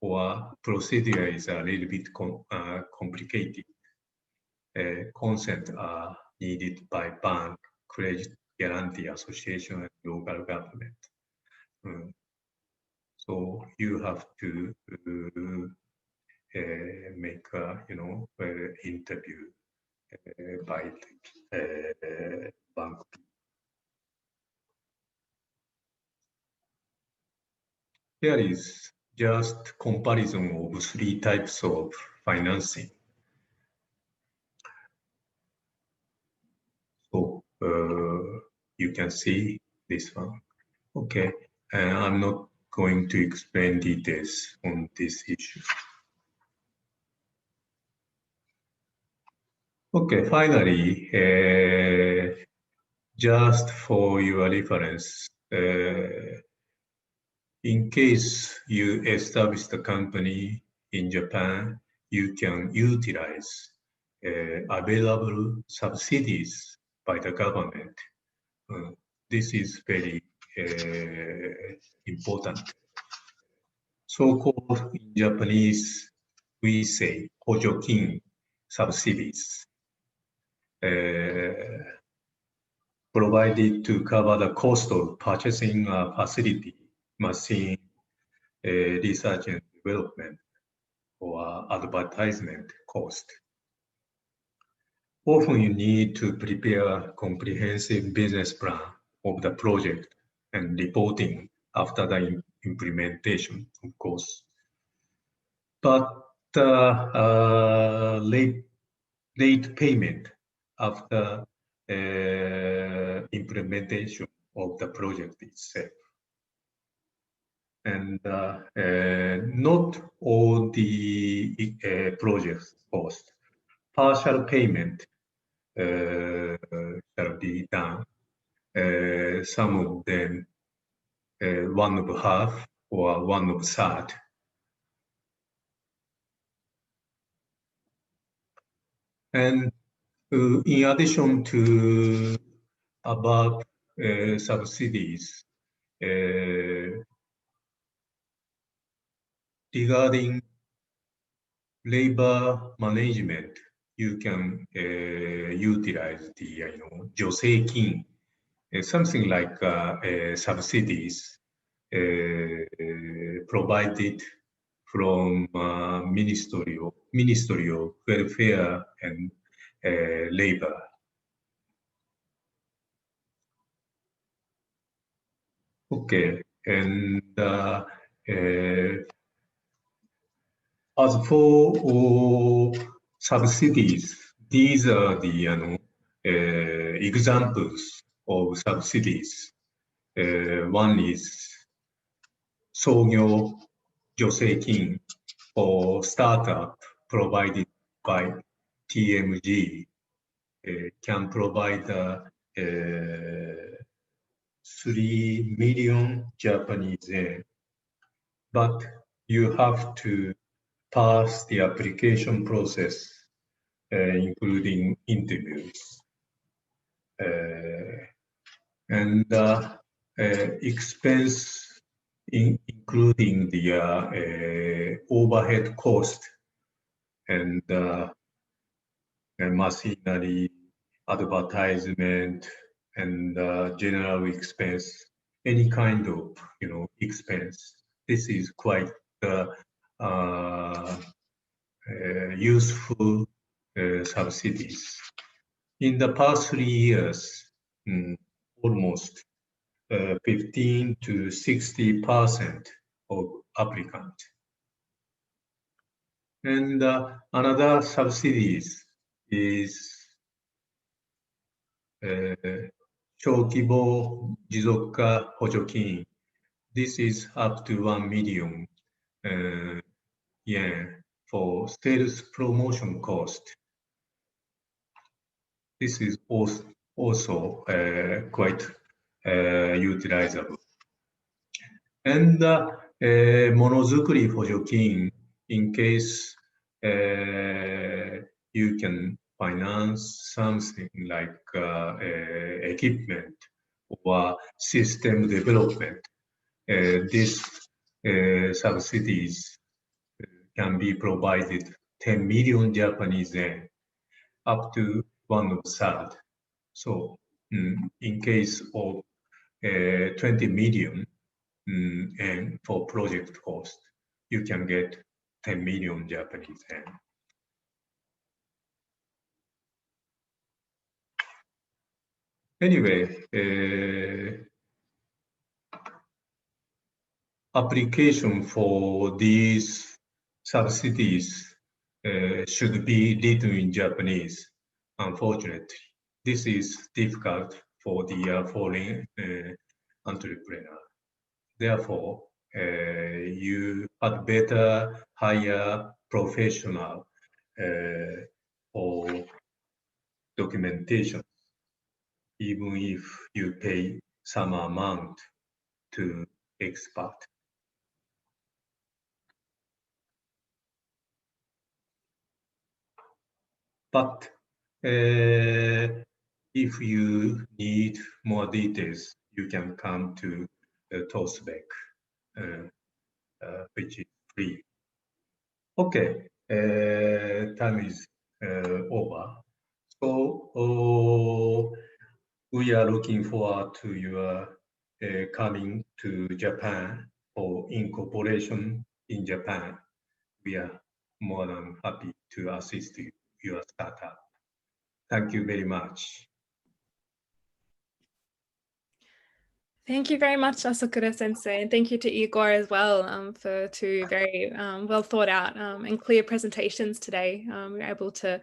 or procedure is a little bit complicated. Consent are needed by bank, credit guarantee association, and local government. So you have to make interview by bank. Here is just comparison of 3 types of financing. So you can see this one. Okay, I'm not going to explain details on this issue. Okay, finally, just for your reference, in case you establish the company in Japan, you can utilize available subsidies by the government. This is very important. So-called in Japanese, we say 補助金 subsidies. Provided to cover the cost of purchasing a facility, machine, research and development, or advertisement cost. Often you need to prepare a comprehensive business plan of the project and reporting after the implementation, of course. But late payment after implementation of the project itself. And not all the projects cost. Partial payment shall be done. Some of them 1/2 or 1/3. And in addition to above subsidies, regarding labor management, you can utilize the 助成金, something like subsidies provided from Ministry of Welfare and Labor. Okay, and as for subsidies, these are the examples of subsidies. One is 創業助成金 for startup provided by TMG, can provide 3 million Japanese yen, but you have to pass the application process, including interviews. And expense including the overhead cost and machinery, advertisement, and general expense, any kind of expense. This is quite useful subsidies. In the past 3 years, almost 15 to 60% of applicants. And another subsidies is 小規模持続化補助金. This is up to 1 million yen for sales promotion cost. This is also quite utilizable. And ものづくり補助金 in case you can finance something like equipment or system development. These subsidies can be provided 10 million Japanese yen, up to 1/3. So in case of 20 million and for project cost, you can get 10 million Japanese yen. Anyway, application for these subsidies should be written in Japanese. Unfortunately, this is difficult for the foreign entrepreneur. Therefore, you had better hire professional for documentation, even if you pay some amount to expert. But if you need more details, you can come to TOSBEC, which is free. Okay, time is over. So we are looking forward to your coming to Japan for incorporation in Japan. We are more than happy to assist your startup. Thank you very much. Thank you very much, Asakura Sensei, and thank you to Igor as well for two very well thought out and clear presentations today. We were able to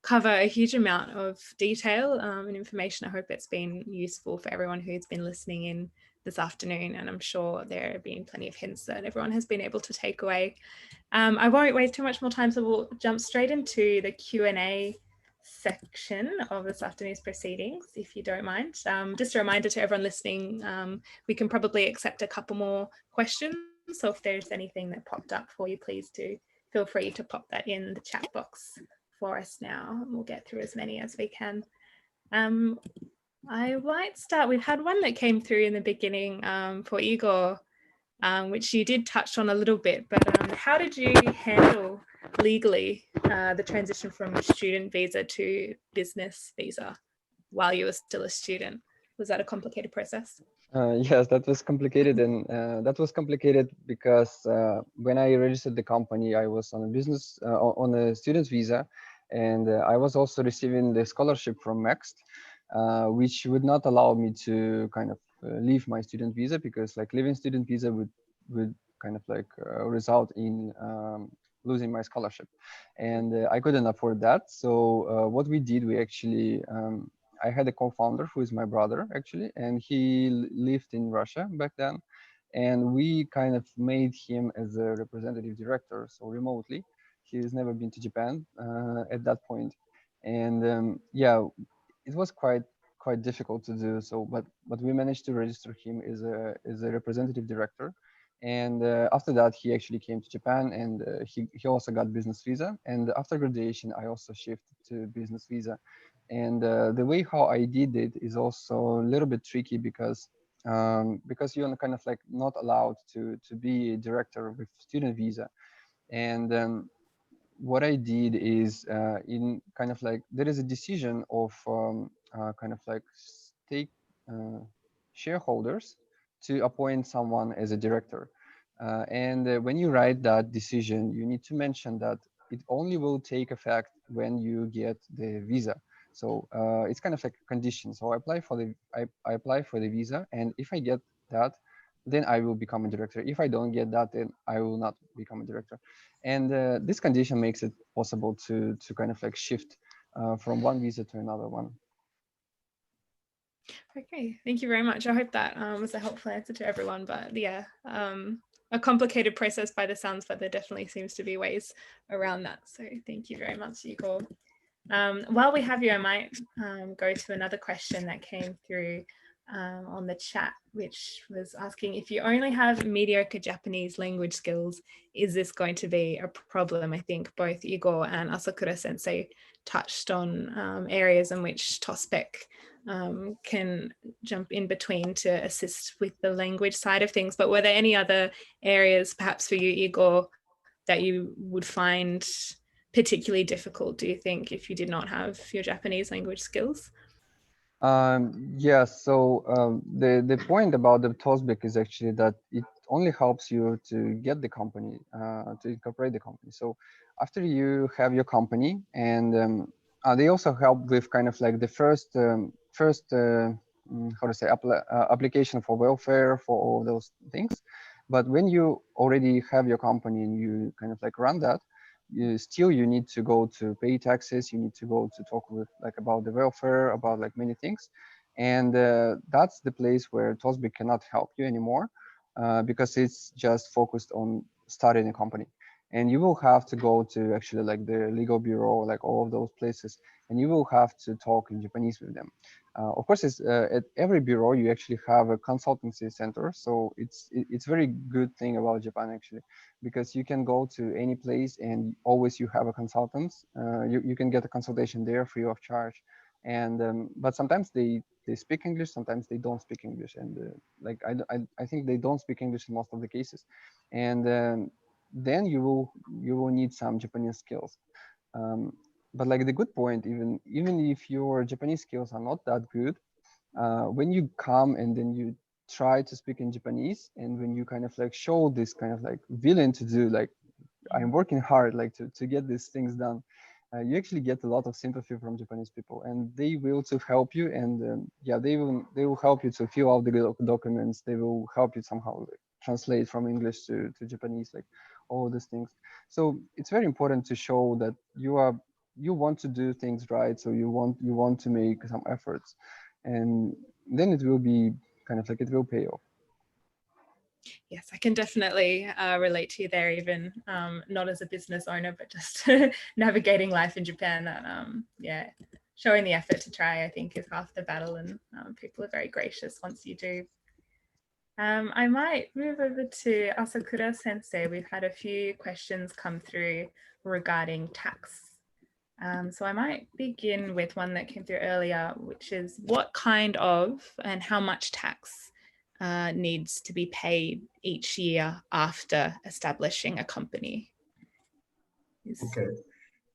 cover a huge amount of detail and information. I hope it's been useful for everyone who's been listening in this afternoon, and I'm sure there have been plenty of hints that everyone has been able to take away. I won't waste too much more time, so we'll jump straight into the Q&A section of this afternoon's proceedings, if you don't mind. Just a reminder to everyone listening, we can probably accept a couple more questions. So if there's anything that popped up for you, please do feel free to pop that in the chat box for us now, and we'll get through as many as we can. I might start. We've had one that came through in the beginning for Igor, which you did touch on a little bit, but how did you handle legally the transition from student visa to business visa while you were still a student? Was that a complicated process? Yes, that was complicated, and that was complicated because when I registered the company, I was on a business on a student visa, and I was also receiving the scholarship from MEXT, which would not allow me to kind of leave my student visa, because like leaving student visa would kind of like result in losing my scholarship, and I couldn't afford that. So what we did, we actually I had a co-founder who is my brother actually, and he lived in Russia back then, and we kind of made him as a representative director, so remotely. He's never been to Japan at that point, and yeah, it was quite difficult to do so, but we managed to register him as a representative director, and after that he actually came to Japan, and he also got business visa, and after graduation I also shifted to business visa. And the way how I did it is also a little bit tricky because you're kind of like not allowed to be a director with student visa. And what I did is in kind of like there is a decision of kind of like stake shareholders to appoint someone as a director. And when you write that decision, you need to mention that it only will take effect when you get the visa. So it's kind of like a condition. So I apply for the visa, and if I get that, then I will become a director. If I don't get that, then I will not become a director. And this condition makes it possible to kind of like shift from one visa to another one. Okay, thank you very much. I hope that was a helpful answer to everyone, but yeah, a complicated process by the sounds, but there definitely seems to be ways around that. So thank you very much, Igor. While we have you, I might go to another question that came through on the chat, which was asking, if you only have mediocre Japanese language skills, is this going to be a problem? I think both Igor and Asakura Sensei touched on areas in which TOSBEC can jump in between to assist with the language side of things. But were there any other areas, perhaps for you, Igor, that you would find particularly difficult, do you think, if you did not have your Japanese language skills? Yeah, so the point about the TOSBEC is actually that it only helps you to get the company, to incorporate the company. So after you have your company, and they also help with kind of like the first how to say, application for welfare, for all those things. But when you already have your company and you kind of like run that, you need to go to pay taxes, you need to go to talk with like about the welfare, about like many things, and that's the place where TOSBEC cannot help you anymore. because it's just focused on starting a company. And you will have to go to actually like the legal bureau, like all of those places, and you will have to talk in Japanese with them. Of course, it's, at every bureau you actually have a consultancy center, so it's very good thing about Japan actually, because you can go to any place and always you have a consultant. You can get a consultation there free of charge, and but sometimes they speak English, sometimes they don't speak English, and like I think they don't speak English in most of the cases, and then you will need some Japanese skills. But like the good point, even if your Japanese skills are not that good, when you come and then you try to speak in Japanese, and when you kind of like show this kind of like willing to do, like I'm working hard like to get these things done, you actually get a lot of sympathy from Japanese people, and they will to help you, and yeah, they will help you to fill out the documents. They will help you somehow like, translate from English to Japanese, like all these things. So it's very important to show that you want to do things right, so you want to make some efforts, and then it will be kind of like it will pay off. Yes, I can definitely relate to you there, even not as a business owner, but just navigating life in Japan. And yeah, showing the effort to try, I think, is half the battle, and people are very gracious once you do. I might move over to Asakura Sensei. We've had a few questions come through regarding tax. So I might begin with one that came through earlier, which is what kind of and how much tax needs to be paid each year after establishing a company?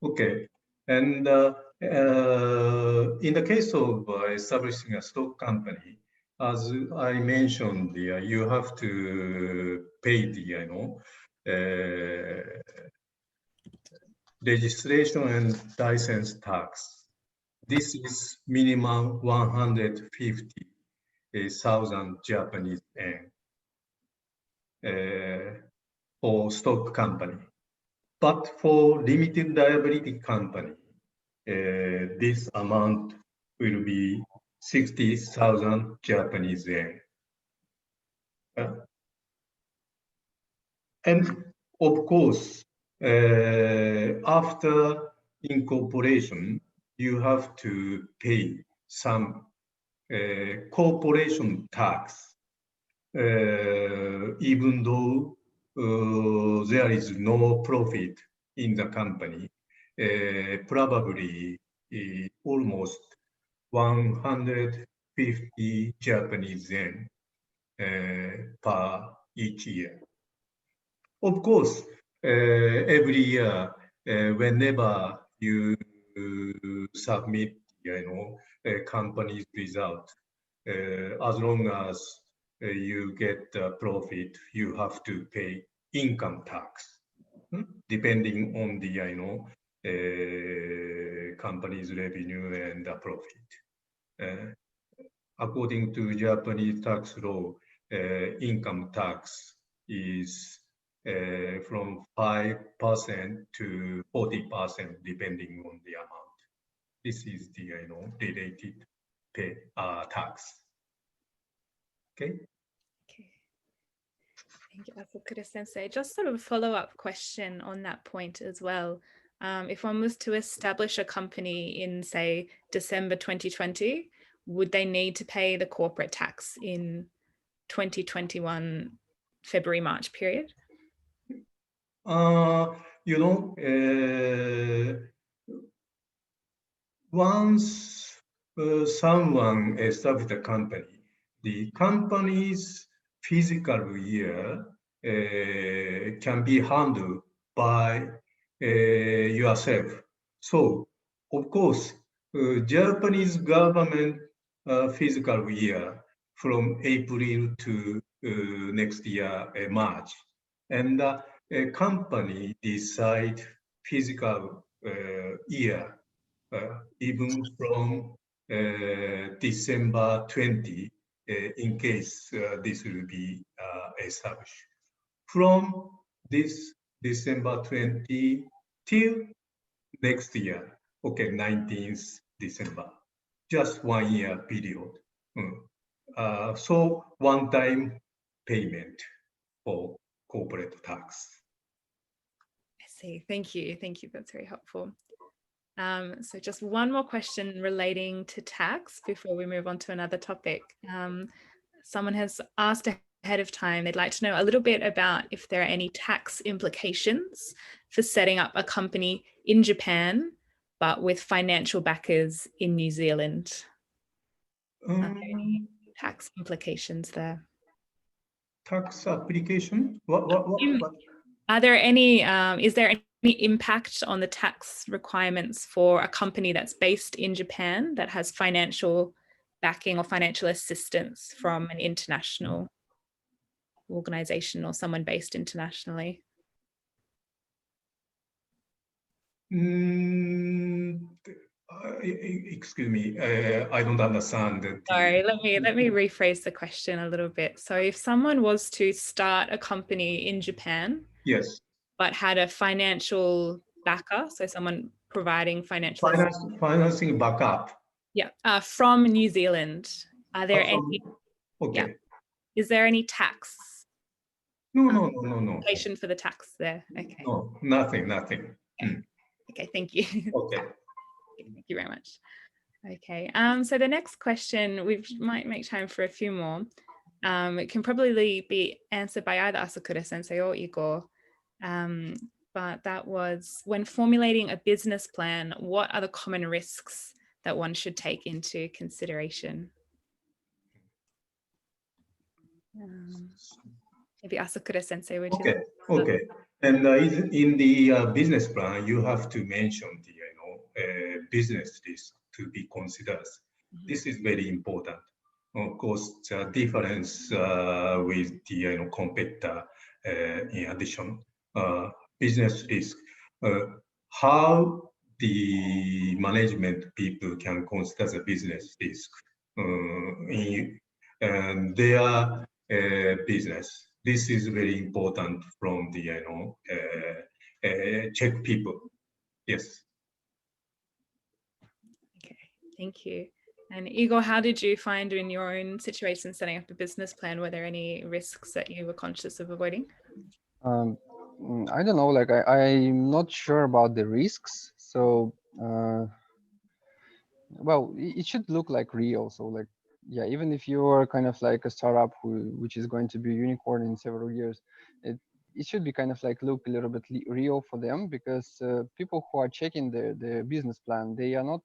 Okay. And in the case of establishing a stock company, as I mentioned, you have to pay the registration and license tax. This is minimum 150,000 Japanese yen for stock company. But for limited liability company, this amount will be 60,000 Japanese yen. And of course, after incorporation, you have to pay some corporation tax, even though there is no profit in the company, probably almost 150 Japanese yen per each year. Of course, every year, whenever you submit, a company's result, as long as you get profit, you have to pay income tax, depending on the, company's revenue and the profit. According to Japanese tax law, income tax is from 5% to 40%, depending on the amount. This is the related pay tax. Okay. Thank you, Asakura Sensei. Just sort of a follow-up question on that point as well. If one was to establish a company in, say, December 2020, would they need to pay the corporate tax in 2021 February, March period? Once someone established a company, the company's fiscal year can be handled by yourself. So, of course, Japanese government fiscal year from April to next year, March. And a company decide fiscal year even from December 20, in case this will be established. From this December 20 till next year, okay, 19th December, just 1 year period. So one-time payment for corporate tax. I see. Thank you. Thank you. That's very helpful. So just one more question relating to tax before we move on to another topic. Someone has asked ahead of time, they'd like to know a little bit about if there are any tax implications for setting up a company in Japan, but with financial backers in New Zealand. Are there any tax implications there? Tax application? What? Are there any, is there any impact on the tax requirements for a company that's based in Japan that has financial backing or financial assistance from an international organization or someone based internationally? Excuse me, I don't understand. Sorry, let me rephrase the question a little bit. So if someone was to start a company in Japan, yes, but had a financial backer, so someone providing financial financing backup. Yeah, from New Zealand, are there any? Okay. Yeah. Is there any tax? No. Implication for the tax there? Okay. No, nothing. Okay, thank you. Okay. Thank you very much. Okay, so the next question, we might make time for a few more. It can probably be answered by either Asakura-sensei or Igor. But that was, when formulating a business plan, what are the common risks that one should take into consideration? Maybe Asakura-sensei, would you? Okay. And in the business plan, you have to mention the business risk to be considered. This is very important. Of course, the difference with the competitor, in addition, business risk, how the management people can consider the business risk in their business. This is very important from the Czech people. Yes. Okay, thank you. And Igor, how did you find in your own situation setting up a business plan? Were there any risks that you were conscious of avoiding? I don't know, like I'm not sure about the risks. So, well, it should look like real. So like, yeah, even if you're kind of like a startup which is going to be a unicorn in several years, it should be kind of like look a little bit real for them, because people who are checking the business plan, they are not,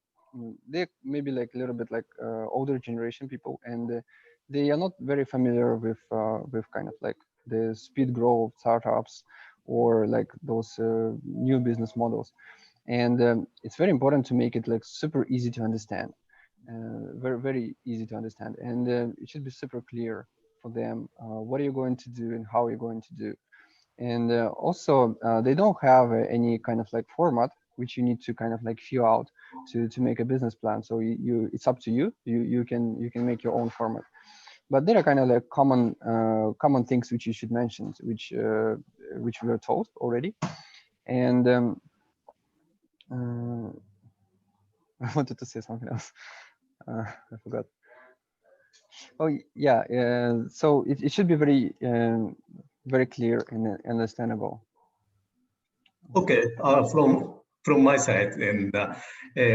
they maybe like a little bit like older generation people, and they are not very familiar with kind of like the speed growth of startups or like those new business models. And it's very important to make it like super easy to understand, very easy to understand, and it should be super clear for them what are you going to do and how you're going to do. And also they don't have any kind of like format which you need to kind of like fill out to make a business plan. So it's up to you. You can make your own format. But there are kind of like common things which you should mention, which we were told already. And I wanted to say something else. I forgot. Oh yeah, so it should be very clear and understandable. Okay, from my side, and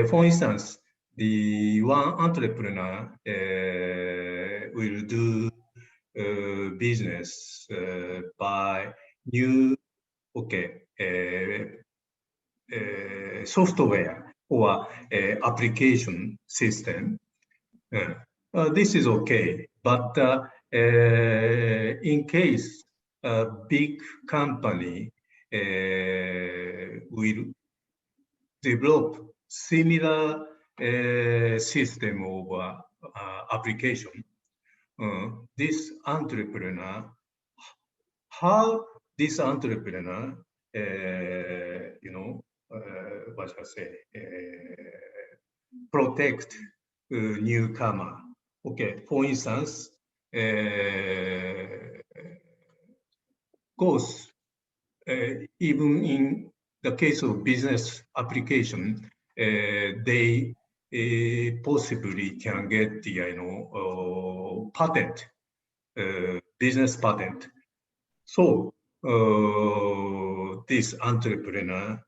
for instance, the one entrepreneur will do business by new software or application system. This is okay, but in case a big company will develop similar system of application, this entrepreneur, how this entrepreneur, what shall I say, protect newcomer. Okay, for instance, goes even in the case of business application, they possibly can get the patent, business patent. So this entrepreneur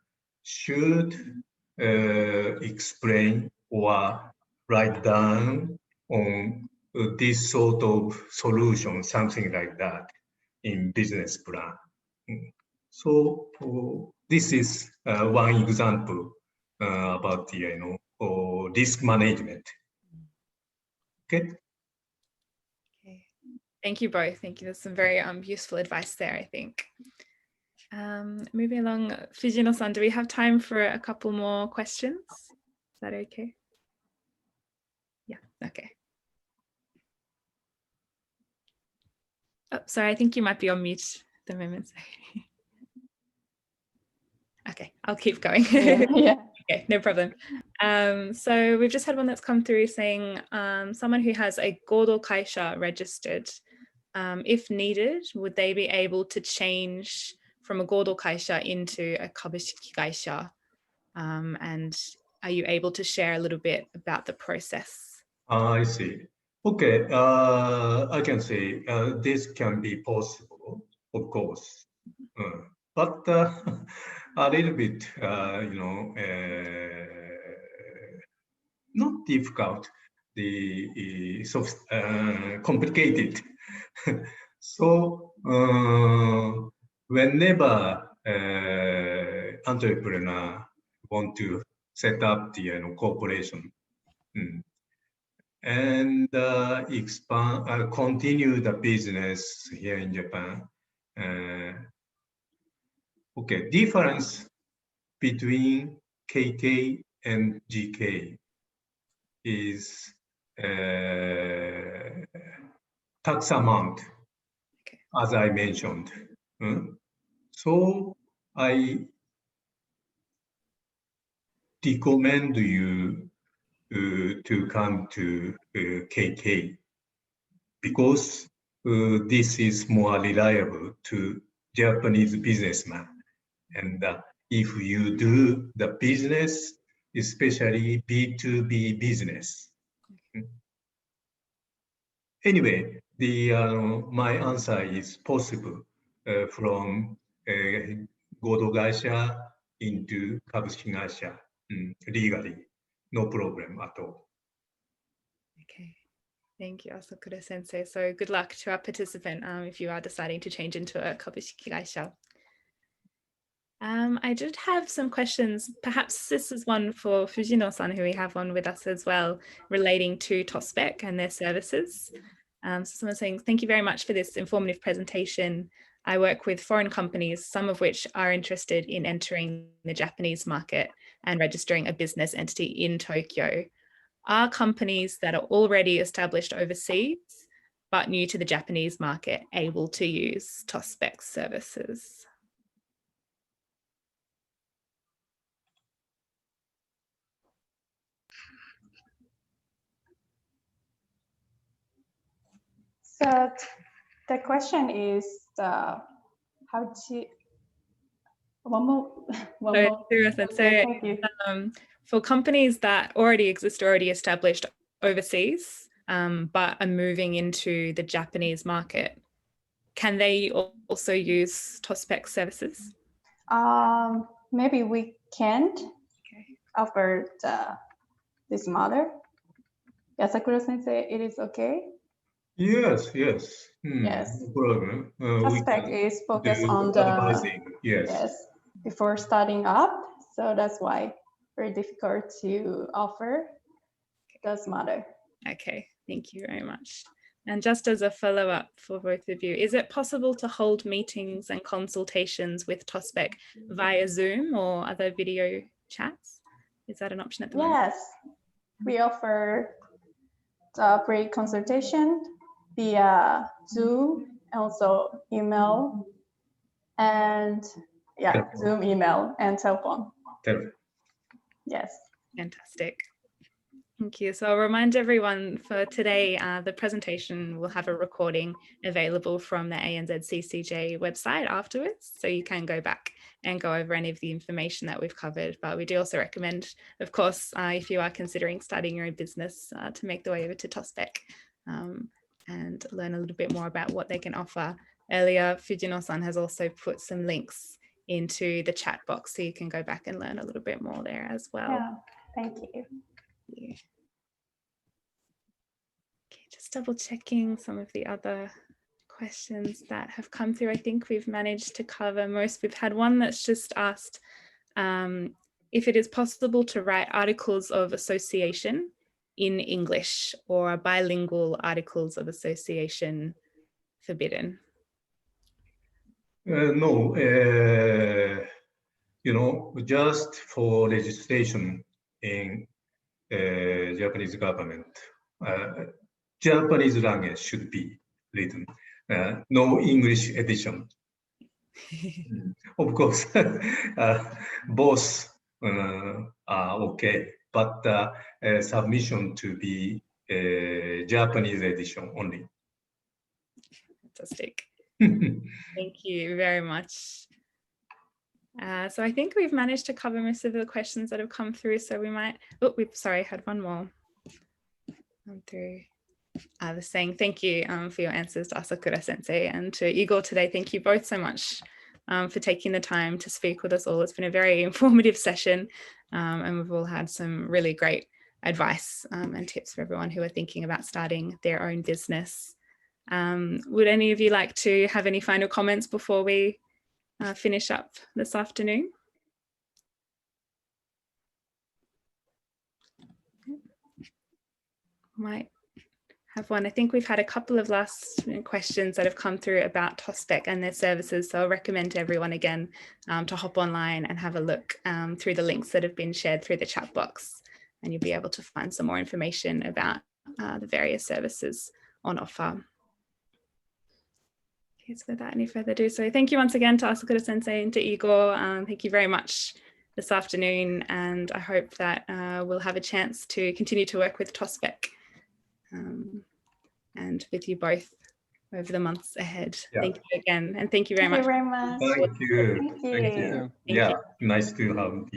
should explain or write down on this sort of solution, something like that, in business plan. So this is one example about the risk management. Okay. Okay. Thank you both. Thank you. There's some very useful advice there, I think. Moving along, Fujino-san, do we have time for a couple more questions? Is that okay? Yeah, okay. Oh, sorry, I think you might be on mute at the moment. Okay, I'll keep going. Yeah. Okay, no problem. So we've just had one that's come through saying someone who has a Godo Kaisha registered, if needed, would they be able to change from a Godo Kaisha into a Kabushiki Kaisha? And are you able to share a little bit about the process? I see. Okay, I can say this can be possible, of course, but a little bit, not difficult, complicated. So whenever entrepreneur want to set up the corporation and expand, continue the business here in Japan. Okay, difference between KK and GK is tax amount, Okay. as I mentioned. So I recommend you to come to KK because this is more reliable to Japanese businessman. And if you do the business, especially B2B business. Anyway, my answer is possible from Godo Gaisha into Kabushiki Gaisha legally, no problem at all. Okay, thank you, Asakura Sensei. So good luck to our participant if you are deciding to change into a Kabushiki Gaisha. I did have some questions. Perhaps this is one for Fujino-san, who we have on with us as well, relating to TOSBEC and their services. So someone's saying, thank you very much for this informative presentation. I work with foreign companies, some of which are interested in entering the Japanese market and registering a business entity in Tokyo. Are companies that are already established overseas, but new to the Japanese market, able to use TOSBEC services? So the question is how to one more. Thank you. For companies that already exist, already established overseas, but are moving into the Japanese market, can they also use TOSBEC services? Maybe we can't offer this model. Asakura Sensei, it is okay? Yes. Yes. No problem. TOSBEC is focused on the advising. Yes. Before starting up, so that's why very difficult to offer this model. Okay, thank you very much. And just as a follow-up for both of you, is it possible to hold meetings and consultations with TOSBEC via Zoom or other video chats? Is that an option at the moment? Yes, we offer the free consultation via Zoom, also email, and Zoom, email, and telephone. Yes. Fantastic. Thank you. So I'll remind everyone for today, the presentation will have a recording available from the ANZCCJ website afterwards. So you can go back and go over any of the information that we've covered. But we do also recommend, of course, if you are considering starting your own business, to make the way over to TOSBEC and learn a little bit more about what they can offer earlier, Fujino-san has also put some links into the chat box, so you can go back and learn a little bit more there as well. Yeah, thank you. Yeah. Okay, just double checking some of the other questions that have come through. I think we've managed to cover most. We've had one that's just asked if it is possible to write articles of association in English, or are bilingual articles of association forbidden? No, just for registration in Japanese government, Japanese language should be written. No English edition. Of course, both are okay, but submission to be Japanese edition only. Fantastic. Thank you very much. So I think we've managed to cover most of the questions that have come through. So we might, sorry, I had one more come through. The saying, thank you for your answers to Asakura Sensei and to Igor today. Thank you both so much for taking the time to speak with us all. It's been a very informative session, and we've all had some really great advice and tips for everyone who are thinking about starting their own business. Would any of you like to have any final comments before we finish up this afternoon? Might have one. I think we've had a couple of last questions that have come through about TOSBEC and their services. So I'll recommend to everyone again to hop online and have a look through the links that have been shared through the chat box, and you'll be able to find some more information about the various services on offer. Okay, so without any further ado, so thank you once again to Asakura Sensei and to Igor. Thank you very much this afternoon, and I hope that we'll have a chance to continue to work with TOSBEC and with you both over the months ahead. Yeah. Thank you again, and thank you very much. Thank you very much. Thank you. Thank you. Yeah, nice to have you.